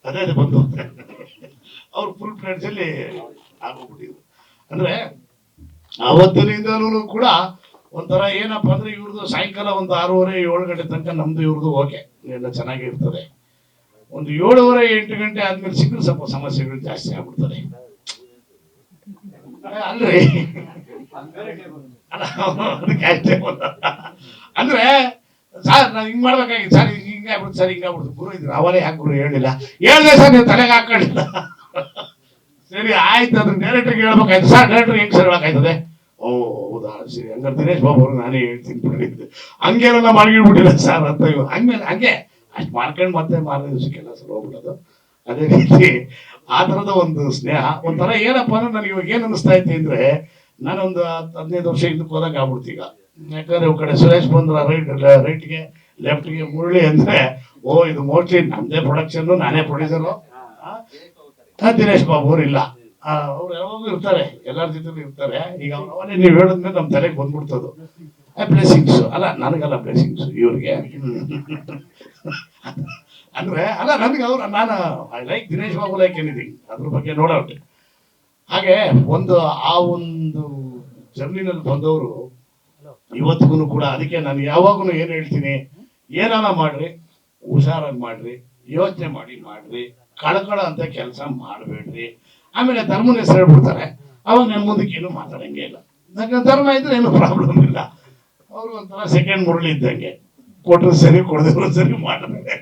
F: ಅದೇ ಬಂದು ಅವ್ರು ಫುಲ್ ಪ್ಲೇಟ್ಸ್ ಅಲ್ಲಿ ಆಗೋಗ್ಬಿಟ್ಟಿದ್ರು. ಅಂದ್ರೆ ಅವತ್ತಿನಿಂದನೂ ಕೂಡ ಒಂಥರ ಏನಪ್ಪ ಅಂದ್ರೆ ಇವ್ರದ್ದು ಸಾಯಂಕಾಲ ಒಂದು 6:30-7 ಗಂಟೆ ತನಕ ನಮ್ದು ಇವ್ರದ್ದು ಓಕೆ ಎಲ್ಲ ಚೆನ್ನಾಗಿರ್ತದೆ. ಒಂದು 7:30-8 ಗಂಟೆ ಆದ್ಮೇಲೆ ಸಿಕ್ಕರೆ ಸ್ವಲ್ಪ ಸಮಸ್ಯೆಗಳು ಜಾಸ್ತಿ ಆಗ್ಬಿಡ್ತದೆ. ಅಲ್ರಿ ಅದಕ್ಕೆ ಅಷ್ಟೇ ಅಂದ್ರೆ ಸರ್ ನಾನು ಹಿಂಗ್ ಮಾಡ್ಬೇಕಾಗಿತ್ತು ಸರ್, ಹಿಂಗಾಗ್ಬಿಡ್ತು ಸರ್, ಹಿಂಗಾಗ್ಬಿಡ್ತು. ಗುರು ಇದ್ರು ಅವರೇ ಯಾಕೆ ಗುರು ಹೇಳಿಲ್ಲ? ಹೇಳಿದೆ ಸರ್, ನೀವು ತಲೆಗೆ ಹಾಕೊಂಡಿಲ್ಲ. ಸರಿ ಆಯ್ತು, ಅದನ್ನ ಡೈರೆಕ್ಟರ್ಗೆ ಹೇಳ್ಬೇಕಾಯ್ತು. ಸರ್ ಡೈರೆಕ್ಟರ್ ಹೆಂಗ್ ಸರ್ ಹೇಳಕ್ಕಾಯ್ತದೆ? ಓ ಹೌದಾ, ಸರಿ ಹಂಗಾರೆ ದಿನೇಶ್ ಬಾಬು ಅವ್ರು ನಾನೇ ಹೇಳ್ತೀನಿ ಬಿಡ್ರಿ, ಹಂಗೇನೆಲ್ಲ ಮಾಡಿಬಿಟ್ಟಿಲ್ಲ ಸರ್ ಅಂತ. ಹಂಗ್ಮೇಲೆ ಹಂಗೆ ಅಷ್ಟು ಮಾಡ್ಕೊಂಡು ಮತ್ತೆ ಮಾರನೇ ದಿವಸಕ್ಕೆಲ್ಲ ಸರ್ ಹೋಗ್ಬಿಡೋದು. ಅದೇ ರೀತಿ ಆ ಥರದ ಒಂದು ಸ್ನೇಹ ಒಂಥರ ಏನಪ್ಪ ಅಂದ್ರೆ ನನಗೆ ಇವಾಗ ಏನು ಅನಿಸ್ತಾ ಐತಿ ಅಂದ್ರೆ, ನಾನೊಂದು 15 ವರ್ಷ ಇದಕ್ಕೆ ಹೋದಾಗ ಆಗ್ಬಿಡ್ತು ಈಗ. ಯಾಕಂದ್ರೆ ಈ ಕಡೆ ಸುರೇಶ್ ಬಂದ್ರ ರೈಟ್ಗೆ ಲೆಫ್ಟ್ಗೆ ಮುರಳಿ ಅಂದ್ರೆ, ಓ ಇದು ಮೋಸ್ಟ್ಲಿ ನಮ್ದೇ ಪ್ರೊಡಕ್ಷನ್, ನಾನೇ ಪ್ರೊಡ್ಯೂಸರು. ದಿನೇಶ್ ಬಾಬು ಅವ್ರು ಇಲ್ಲ, ಅವ್ರು ಯಾವಾಗೂ ಇರ್ತಾರೆ, ಎಲ್ಲರ ಜೊತೆ ಇರ್ತಾರೆ. ಈಗ ಅವನೇ ನೀವು ಹೇಳಿದ್ಮೇಲೆ ನಮ್ಮ ತಲೆಗೆ ಬಂದ್ಬಿಡ್ತದು. ಬ್ಲೆಸ್ಸಿಂಗ್ಸ್ ಅಲ್ಲ ನನಗಲ್ಲ, ಬ್ಲೆಸ್ಸಿಂಗ್ಸ್ ಇವ್ರಿಗೆ. ಅಂದ್ರೆ ಅಲ್ಲ ನನಗೆ ಅವ್ರು, ನಾನು I like Dinesh Babu like anything, ಅದ್ರ ಬಗ್ಗೆ ನೋಡೋಕೆ. ಹಾಗೆ ಆ ಒಂದು ಜರ್ನಿನಲ್ಲಿ ಬಂದವರು ಇವತ್ತಿಗೂ ಕೂಡ. ಅದಕ್ಕೆ ನಾನು ಯಾವಾಗೂ ಏನು ಹೇಳ್ತೀನಿ, ಏನಾನ ಮಾಡ್ರಿ, ಹುಷಾರಾಗಿ ಮಾಡ್ರಿ, ಯೋಚನೆ ಮಾಡ್ರಿ, ಕಳ್ಕಳ ಅಂತ ಕೆಲಸ ಮಾಡಬೇಡ್ರಿ. ಆಮೇಲೆ ಧರ್ಮನ ಹೆಸರು ಹೇಳ್ಬಿಡ್ತಾರೆ, ಅವಾಗ ನನ್ನ ಮುಂದಕ್ಕೆ ಏನು ಮಾತಾಡಂಗೆ ಇಲ್ಲ. ಧರ್ಮ ಇದ್ರೆ ಏನು ಪ್ರಾಬ್ಲಮ್ ಇಲ್ಲ. ಅವರು ಒಂಥರ ಸೆಕೆಂಡ್ ಮುರಳಿ ಇದ್ದಂಗೆ, ಕೊಟ್ಟರು ಸರಿ ಕೊಡದಿದ್ರು ಸರಿ ಮಾಡಿದ್ರೆ.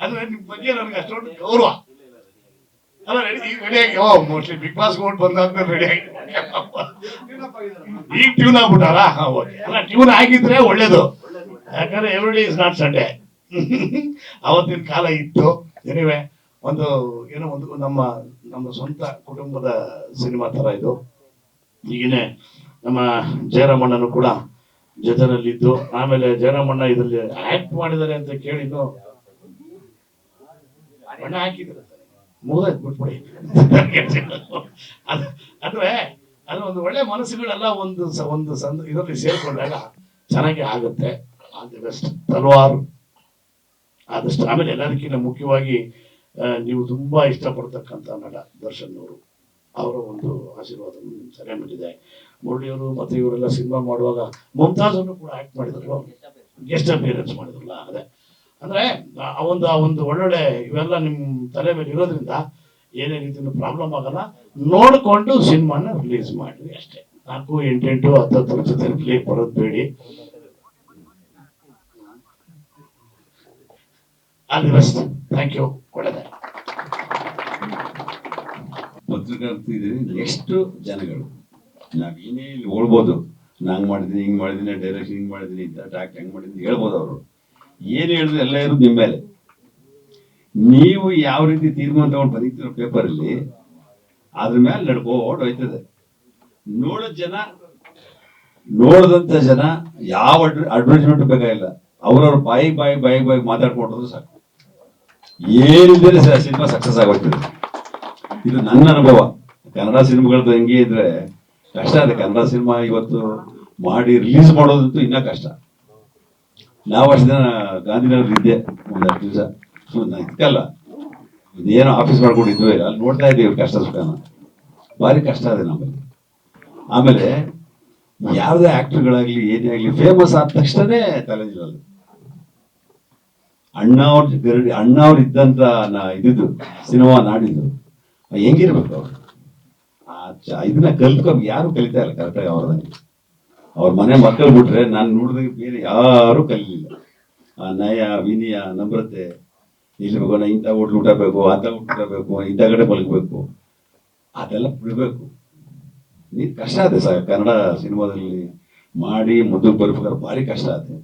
F: ಅಂದ್ರೆ ನಿಮ್ಮ ಬಗ್ಗೆ ನನಗೆ ಅಷ್ಟೊಂದು ಗೌರವ. ಅಲ್ಲ ರೆಡಿ ಆಗಿ ಮೋಸ್ಟ್ಲಿ ಬಿಗ್ ಬಾಸ್ ಓಟ್ ಬಂದಾದ್ಮೇಲೆ ರೆಡಿ ಆಗಿ ಈಗ ಟ್ಯೂನ್ ಆಗ್ಬಿಟ್ಟಾರ ಓಕೆ ಅಲ್ಲ ಟ್ಯೂನ್ ಆಗಿದ್ರೆ ಒಳ್ಳೇದು ಯಾಕಂದ್ರೆ ಎವ್ರಿಡೇ ಇಸ್ ನಾಟ್ ಸಂಡೇ ಅವತ್ತಿನ ಕಾಲ ಇತ್ತು ಎನಿವೆ ಒಂದು ಏನೋ ಒಂದು ನಮ್ಮ ನಮ್ಮ ಸ್ವಂತ ಕುಟುಂಬದ ಸಿನಿಮಾ ತರ ಇದು ಈಗಿನೇ ನಮ್ಮ ಜಯರಾಮಣ್ಣನು ಕೂಡ ಜೊತೆನಲ್ಲಿದ್ದು ಆಮೇಲೆ ಜಯರಾಮಣ್ಣ ಇದರಲ್ಲಿ ಆಕ್ಟ್ ಮಾಡಿದ್ದಾರೆ ಅಂತ ಕೇಳಿದ್ದು ಬಣ್ಣ ಹಾಕಿದ್ರು ಮುಗಿದಾಯ್ತು ಬಿಟ್ಬಿಡಿ ಅಂದ್ರೆ ಅದು ಒಂದು ಒಳ್ಳೆ ಮನಸ್ಸುಗಳೆಲ್ಲ ಒಂದು ಇದರಲ್ಲಿ ಸೇರ್ಕೊಂಡಾಗ ಚೆನ್ನಾಗಿ ಆಗುತ್ತೆ. ಆಲ್ ದಿ ಬೆಸ್ಟ್ ತಲ್ವಾರ್ ಆದಷ್ಟು. ಆಮೇಲೆ ಎಲ್ಲದಕ್ಕಿಂತ ಮುಖ್ಯವಾಗಿ ನೀವು ತುಂಬಾ ಇಷ್ಟಪಡ್ತಕ್ಕಂಥ ನಟ ದರ್ಶನ್ ಅವರ ಒಂದು ಆಶೀರ್ವಾದ ಸರಿ ಬಿಟ್ಟಿದೆ. ಮುರಳಿಯವರು ಮತ್ತೆ ಇವರೆಲ್ಲ ಸಿನಿಮಾ ಮಾಡುವಾಗ ಮುಮ್ತಾಜ್ ಅನ್ನು ಕೂಡ ಆಕ್ಟ್ ಮಾಡಿದ್ರು, ಗೆಸ್ಟ್ ಅಪಿಯರೆನ್ಸ್ ಮಾಡಿದ್ರಲ್ಲ. ಅದೇ ಅಂದ್ರೆ ಆ ಒಂದು ಒಳ್ಳೊಳ್ಳೆ ಇವೆಲ್ಲ ನಿಮ್ ತಲೆ ಮೇಲೆ ಇರೋದ್ರಿಂದ ಏನೇ ರೀತಿಯ ಪ್ರಾಬ್ಲಮ್ ಆಗಲ್ಲ. ನೋಡ್ಕೊಂಡು ಸಿನಿಮಾನ ರಿಲೀಸ್ ಮಾಡ್ರಿ ಅಷ್ಟೇ. 4, 8, 10 ಜೊತೆ ರಿಲೀಸ್ ಬರೋದು ಬೇಡಿ. All the best. Thank you. ಒಳ್ಳೆದ
G: ಪತ್ರಕರ್ತಿದ್ದೀರಿ, ಎಷ್ಟು ಜನಗಳು ನಾವೇನೇ ಇಲ್ಲಿ ಓಡ್ಬೋದು, ನಾನು ಮಾಡಿದ್ದೀನಿ, ಹಿಂಗೆ ಮಾಡಿದ್ದೀನಿ, ಡೈರೆಕ್ಷನ್ ಹಿಂಗೆ ಮಾಡಿದ್ದೀನಿ, ಟ್ಯಾಕ್ಟ್ ಹೆಂಗೆ ಮಾಡಿದ್ದೀನಿ ಹೇಳ್ಬೋದು. ಅವರು ಏನು ಹೇಳಿದ್ರು ಎಲ್ಲ ಇರೋದು ನಿಮ್ಮ ಮೇಲೆ. ನೀವು ಯಾವ ರೀತಿ ತೀರ್ಮಾನ ತಗೊಂಡು ಬರೀತಿರೋ ಪೇಪರಲ್ಲಿ ಅದ್ರ ಮೇಲೆ ನಡ್ಕೊಂಡು ಹೋಯ್ತದೆ. ನೋಡಿದಂಥ ಜನ ಯಾವ ಅಡ್ವರ್ಟೈಸ್ಮೆಂಟ್ ಬೇಕಾಗಿಲ್ಲ, ಅವ್ರವ್ರ ಬಾಯಿ ಮಾತಾಡ್ಕೊಂಡ್ರು ಸಾಕು. ಏನಿದ್ರೆ ಸಿನಿಮಾ ಸಕ್ಸಸ್ ಆಗೋಗ್ತದೆ. ಇದು ನನ್ನ ಅನುಭವ. ಕನ್ನಡ ಸಿನಿಮಾಗಳದ್ದು ಹೆಂಗೆ ಇದ್ರೆ ಕಷ್ಟ ಇದೆ. ಕನ್ನಡ ಸಿನಿಮಾ ಇವತ್ತು ಮಾಡಿ ರಿಲೀಸ್ ಮಾಡೋದಂತೂ ಇನ್ನೂ ಕಷ್ಟ. ನಾವು ಅಷ್ಟು ದಿನ ಗಾಂಧಿನಗರ ಇದ್ದೆ ಒಂದು 2 ದಿವಸ. ಇದಕ್ಕಲ್ಲ, ಇದೇನೋ ಆಫೀಸ್ ಮಾಡ್ಕೊಂಡಿದ್ವಿ, ಅಲ್ಲಿ ನೋಡ್ತಾ ಇದ್ದೀವಿ ಕಷ್ಟ ಸುಖನ. ಭಾರಿ ಕಷ್ಟ ಇದೆ ನಮ್ಮಲ್ಲಿ. ಆಮೇಲೆ ಯಾವುದೇ ಆಕ್ಟರ್ಗಳಾಗ್ಲಿ ಏನೇ ಆಗಲಿ ಫೇಮಸ್ ಆದ ತಕ್ಷಣನೇ ತಲೆಜಿಲ್ಲ. ಅಣ್ಣವ್ರು ಇದ್ದಂತ ಇದ್ದು ಸಿನಿಮಾ ನಾಡಿದ್ದು ಹೆಂಗಿರ್ಬೇಕು ಅವ್ರು. ಇದನ್ನ ಯಾರು ಕಲಿತಾ ಇಲ್ಲ ಕರೆಕ್ಟಾಗಿ ಅವ್ರದಂಗೆ. ಅವ್ರ ಮನೆ ಮಕ್ಕಳು ಬಿಟ್ರೆ ನಾನು ನೋಡಿದಾಗ ಬೇರೆ ಯಾರು ಕಲಿಲಿಲ್ಲ. ಆ ನಯ, ವಿನಯ, ನಮ್ರತೆ ಇರ್ಬೇಕು. ಇಂಥ ಹೋಟ್ಲು ಊಟ ಬೇಕು, ಅಂತ ಊಟ ಬೇಕು, ಇಂಥ ಕಡೆ ಮಲಗಬೇಕು, ಅದೆಲ್ಲ ಬಿಡ್ಬೇಕು. ನೀರು ಕಷ್ಟ ಆಗುತ್ತೆ ಸರ್ ಕನ್ನಡ ಸಿನಿಮಾದಲ್ಲಿ ಮಾಡಿ ಮುಂದಕ್ಕೆ ಬರ್ಬೇಕಾದ್ರೆ ಭಾರಿ ಕಷ್ಟ ಆಗುತ್ತೆ.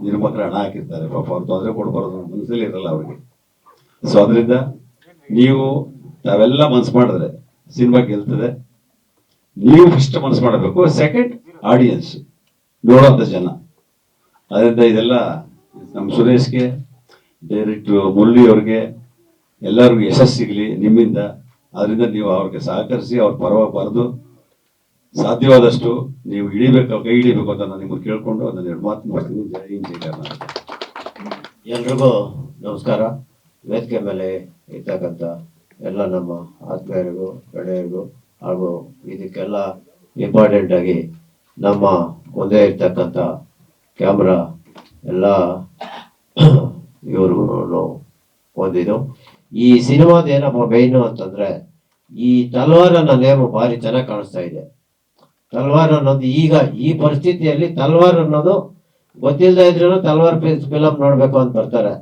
G: ನಿರ್ಮಾತರು ಹಣ ಹಾಕಿರ್ತಾರೆ, ಪಾಪ ಅವ್ರು ತೊಂದರೆ ಕೊಡ್ಬಾರ್ದು ಮನಸ್ಸಲ್ಲಿ ಇರಲ್ಲ ಅವ್ರಿಗೆ. ಸೊ ಅದರಿಂದ ನೀವು ತಾವೆಲ್ಲ ಮನ್ಸು ಮಾಡಿದ್ರೆ ಸಿನಿಮಾ ಗೆಲ್ತದೆ. ನೀವು ಫಸ್ಟ್ ಮನಸ್ಸು ಮಾಡಬೇಕು, ಸೆಕೆಂಡ್ ಆಡಿಯನ್ಸ್ ನೋಡೋಂಥ ಜನ. ಅದರಿಂದ ಇದೆಲ್ಲ ನಮ್ಮ ಸುರೇಶ್ಗೆ, ಡೈರೆಕ್ಟ್ರು ಮುರಳಿ ಅವ್ರಿಗೆ ಎಲ್ಲರಿಗೂ ಯಶಸ್ಸು ಸಿಗಲಿ ನಿಮ್ಮಿಂದ. ಅದರಿಂದ ನೀವು ಅವ್ರಿಗೆ ಸಹಕರಿಸಿ, ಅವ್ರ ಪರವಾಗಿ ಬರೆದು ಸಾಧ್ಯವಾದಷ್ಟು ನೀವು ಕೈ ಹಿಡಿಬೇಕು ಅಂತ ನಾನು ನಿಮ್ಮನ್ನು ಕೇಳ್ಕೊಂಡು ಅದನ್ನು 2 ಮಾತು ಮಾಡ್ತೀನಿ. ಜೈ ಹಿಂದ್, ಜೈ ಕರ್ನಾಟಕ.
H: ಎಲ್ರಿಗೂ ನಮಸ್ಕಾರ. ವೇದಿಕೆ ಮೇಲೆ ಇರ್ತಕ್ಕಂಥ ಎಲ್ಲ ನಮ್ಮ ಆತ್ಮೀಯರಿಗೂ ಗೆಳೆಯರಿಗೂ ಹಾಗೂ ಇದಕ್ಕೆಲ್ಲ ಇಂಪಾರ್ಟೆಂಟ್ ಆಗಿ ನಮ್ಮ ಮುಂದೆ ಇರ್ತಕ್ಕಂಥ ಕ್ಯಾಮ್ರಾ ಎಲ್ಲ ಇವ್ರಿಗೂ ಒಂದಿದು. ಈ ಸಿನಿಮಾದ ಏನಪ್ಪ ಮೇಯ್ನು ಅಂತಂದ್ರೆ ಈ ತಲ್ವಾರ್ ಅನ್ನೋ ನೇಮು ಭಾರಿ ಚೆನ್ನಾಗಿ ಕಾಣಿಸ್ತಾ ಇದೆ. ತಲ್ವಾರ್ ಅನ್ನೋದು ಈಗ ಈ ಪರಿಸ್ಥಿತಿಯಲ್ಲಿ ತಲ್ವಾರ್ ಅನ್ನೋದು ಗೊತ್ತಿಲ್ಲದೆ ಇದ್ರೂ ತಲ್ವಾರ್ ಫಿಲಮ್ ನೋಡ್ಬೇಕು ಅಂತ ಬರ್ತಾರೆ.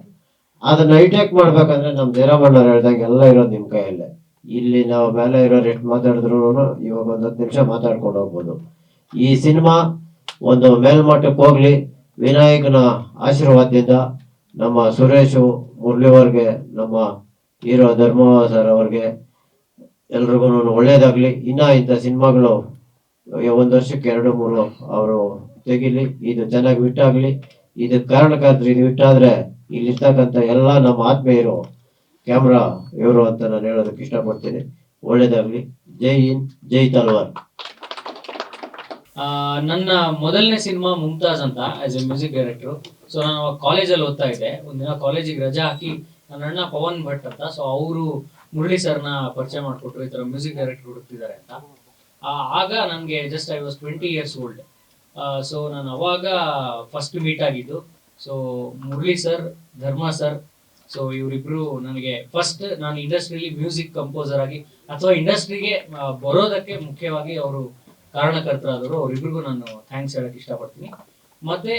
H: ಅದನ್ನ ಹೈಟೆಕ್ ಮಾಡ್ಬೇಕಂದ್ರೆ ನಮ್ ಜಯರಾಮಣ್ಣವ್ರು ಹೇಳ್ದಂಗೆ ಎಲ್ಲ ಇರೋದು ನಿಮ್ ಕೈಯಲ್ಲೇ. ಇಲ್ಲಿ ನಾವು ಮೇಲೆ ಇರೋರು ಎಷ್ಟು ಮಾತಾಡಿದ್ರು ಇವಾಗ 10 ನಿಮಿಷ ಮಾತಾಡ್ಕೊಂಡು ಹೋಗ್ಬೋದು. ಈ ಸಿನಿಮಾ ಒಂದು ಮೇಲ್ಮಟ್ಟಕ್ಕೆ ಹೋಗ್ಲಿ, ವಿನಾಯಕನ ಆಶೀರ್ವಾದದಿಂದ ನಮ್ಮ ಸುರೇಶು, ಮುರಳಿಯವ್ರಿಗೆ, ನಮ್ಮ ಹೀರೋ ಧರ್ಮ ಸರ್ ಅವ್ರಿಗೆ ಎಲ್ರಿಗೂ ಒಳ್ಳೇದಾಗ್ಲಿ. ಇನ್ನ ಇಂಥ ಸಿನಿಮಾಗಳು 1 ವರ್ಷಕ್ಕೆ 2-3 ಅವರು ತೆಗಿಲಿ. ಇದು ಚೆನ್ನಾಗಿ ಬಿಟ್ಟಾಗ್ಲಿ. ಇದಕ್ಕೆ ಕಾರಣಕ್ಕಾದ್ರೆ ಇದು ಬಿಟ್ಟಾದ್ರೆ ಇಲ್ಲಿರ್ತಕ್ಕಂಥ ಎಲ್ಲ ನಮ್ಮ ಆತ್ಮೀಯರು ಕ್ಯಾಮ್ರಾ ಇವರು ಅಂತ ನಾನು ಹೇಳೋದಕ್ಕೆ ಇಷ್ಟಪಡ್ತೀನಿ. ಒಳ್ಳೇದಾಗ್ಲಿ. ಜೈ ಹಿಂದ್, ಜೈ ತಲ್ವಾರ್.
I: ನನ್ನ ಮೊದಲನೇ ಸಿನಿಮಾ ಮುಮ್ತಾಜ್ ಅಂತ as A music director. So ನಾನು ಕಾಲೇಜಲ್ಲಿ ಓದ್ತಾ ಇದ್ದೆ. ಒಂದಿನ ಕಾಲೇಜಿಗೆ ರಜಾ ಹಾಕಿ ನನ್ನ ಅಣ್ಣ ಪವನ್ ಭಟ್ ಅಂತ, ಸೊ ಅವರು ಮುರಳಿ ಸರ್ನ ಪರಿಚಯ ಮಾಡಿಕೊಟ್ರು, ಈ ತರ ಮ್ಯೂಸಿಕ್ ಡೈರೆಕ್ಟರ್ ಹುಡುಕ್ತಿದ್ದಾರೆ ಅಂತ. ಆಗ ನನಗೆ just I was 20 years old. So ನಾನು ಅವಾಗ ಫಸ್ಟ್ ಮೀಟ್ ಆಗಿದ್ದು. ಸೊ ಮುರಳಿ ಸರ್, ಧರ್ಮ ಸರ್, ಸೊ ಇವರಿಬ್ರು ನನಗೆ ಫಸ್ಟ್ ನಾನು ಇಂಡಸ್ಟ್ರಿಯಲ್ಲಿ ಮ್ಯೂಸಿಕ್ ಕಂಪೋಸರ್ ಆಗಿ ಅಥವಾ ಇಂಡಸ್ಟ್ರಿಗೆ ಬರೋದಕ್ಕೆ ಮುಖ್ಯವಾಗಿ ಅವರು ಕಾರಣಕರ್ತರಾದರು. ಅವರಿಬ್ರಿಗೂ ನಾನು ಥ್ಯಾಂಕ್ಸ್ ಹೇಳಕ್ ಇಷ್ಟಪಡ್ತೀನಿ. ಮತ್ತೆ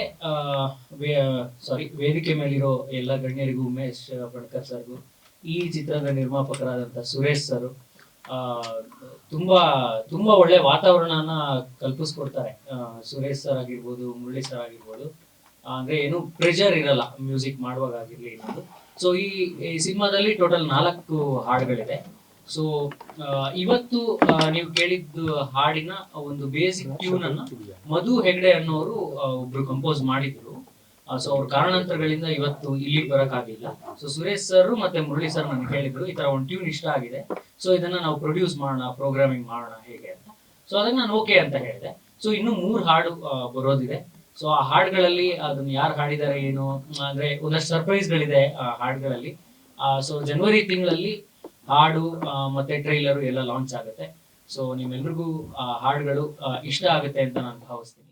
I: ವೇದಿಕೆ ಮೇಲಿರೋ ಎಲ್ಲ ಗಣ್ಯರಿಗೂ, ಉಮೇಶ್ ಬಡ್ಕರ್ ಸರ್ಗೂ, ಈ ಚಿತ್ರದ ನಿರ್ಮಾಪಕರಾದಂಥ ಸುರೇಶ್ ಸರ್ ತುಂಬಾ ತುಂಬಾ ಒಳ್ಳೆ ವಾತಾವರಣನ ಕಲ್ಪಿಸ್ಕೊಡ್ತಾರೆ. ಸುರೇಶ್ ಸರ್ ಆಗಿರ್ಬೋದು, ಮುರಳಿ ಸರ್ ಆಗಿರ್ಬೋದು, ಅಂದ್ರೆ ಏನು ಪ್ರೆಷರ್ ಇರಲ್ಲ ಮ್ಯೂಸಿಕ್ ಮಾಡುವಾಗ ಆಗಿರ್ಲಿ ಅನ್ನೋದು. ಸೊ ಈ ಸಿನಿಮಾದಲ್ಲಿ ಟೋಟಲ್ 4 ಹಾಡುಗಳಿದೆ. ಸೊ ಇವತ್ತು ನೀವು ಕೇಳಿದ್ದು ಹಾಡಿನ ಒಂದು ಬೇಸಿಕ್ ಟ್ಯೂನ್ ಅನ್ನ ಮಧು ಹೆಗ್ಡೆ ಅನ್ನೋರು ಒಬ್ರು ಕಂಪೋಸ್ ಮಾಡಿದ್ರು. ಸೊ ಅವ್ರ ಕಾರಣಾಂತರಗಳಿಂದ ಇವತ್ತು ಇಲ್ಲಿಗೆ ಬರಕ್ಕಾಗಿಲ್ಲ. ಸೊ ಸುರೇಶ್ ಸರ್ ಮತ್ತೆ ಮುರಳಿ ಸರ್ ನನಗೆ ಹೇಳಿದ್ರು ಈ ತರ ಒಂದು ಟ್ಯೂನ್ ಇಷ್ಟ ಆಗಿದೆ, ಸೊ ಇದನ್ನ ನಾವು ಪ್ರೊಡ್ಯೂಸ್ ಮಾಡೋಣ, ಪ್ರೋಗ್ರಾಮಿಂಗ್ ಮಾಡೋಣ ಹೇಗೆ ಅಂತ. ಸೊ ಅದನ್ನ ನಾನು ಓಕೆ ಅಂತ ಹೇಳಿದೆ. ಸೊ ಇನ್ನು 3 ಹಾಡು ಬರೋದಿದೆ. ಸೊ ಆ ಹಾಡುಗಳಲ್ಲಿ ಅದನ್ನ ಯಾರು ಹಾಡಿದ್ದಾರೆ ಏನು ಅಂದ್ರೆ ಒಂದಷ್ಟು ಸರ್ಪ್ರೈಸ್ಗಳಿದೆ ಆ ಹಾಡುಗಳಲ್ಲಿ. ಸೊ ಜನವರಿ ತಿಂಗಳಲ್ಲಿ ಹಾಡು ಮತ್ತೆ ಟ್ರೈಲರು ಎಲ್ಲ ಲಾಂಚ್ ಆಗುತ್ತೆ. ಸೊ ನಿಮ್ಮೆಲ್ರಿಗೂ ಹಾಡುಗಳು ಇಷ್ಟ ಆಗುತ್ತೆ ಅಂತ ನಾನು ಭಾವಿಸ್ತೀನಿ.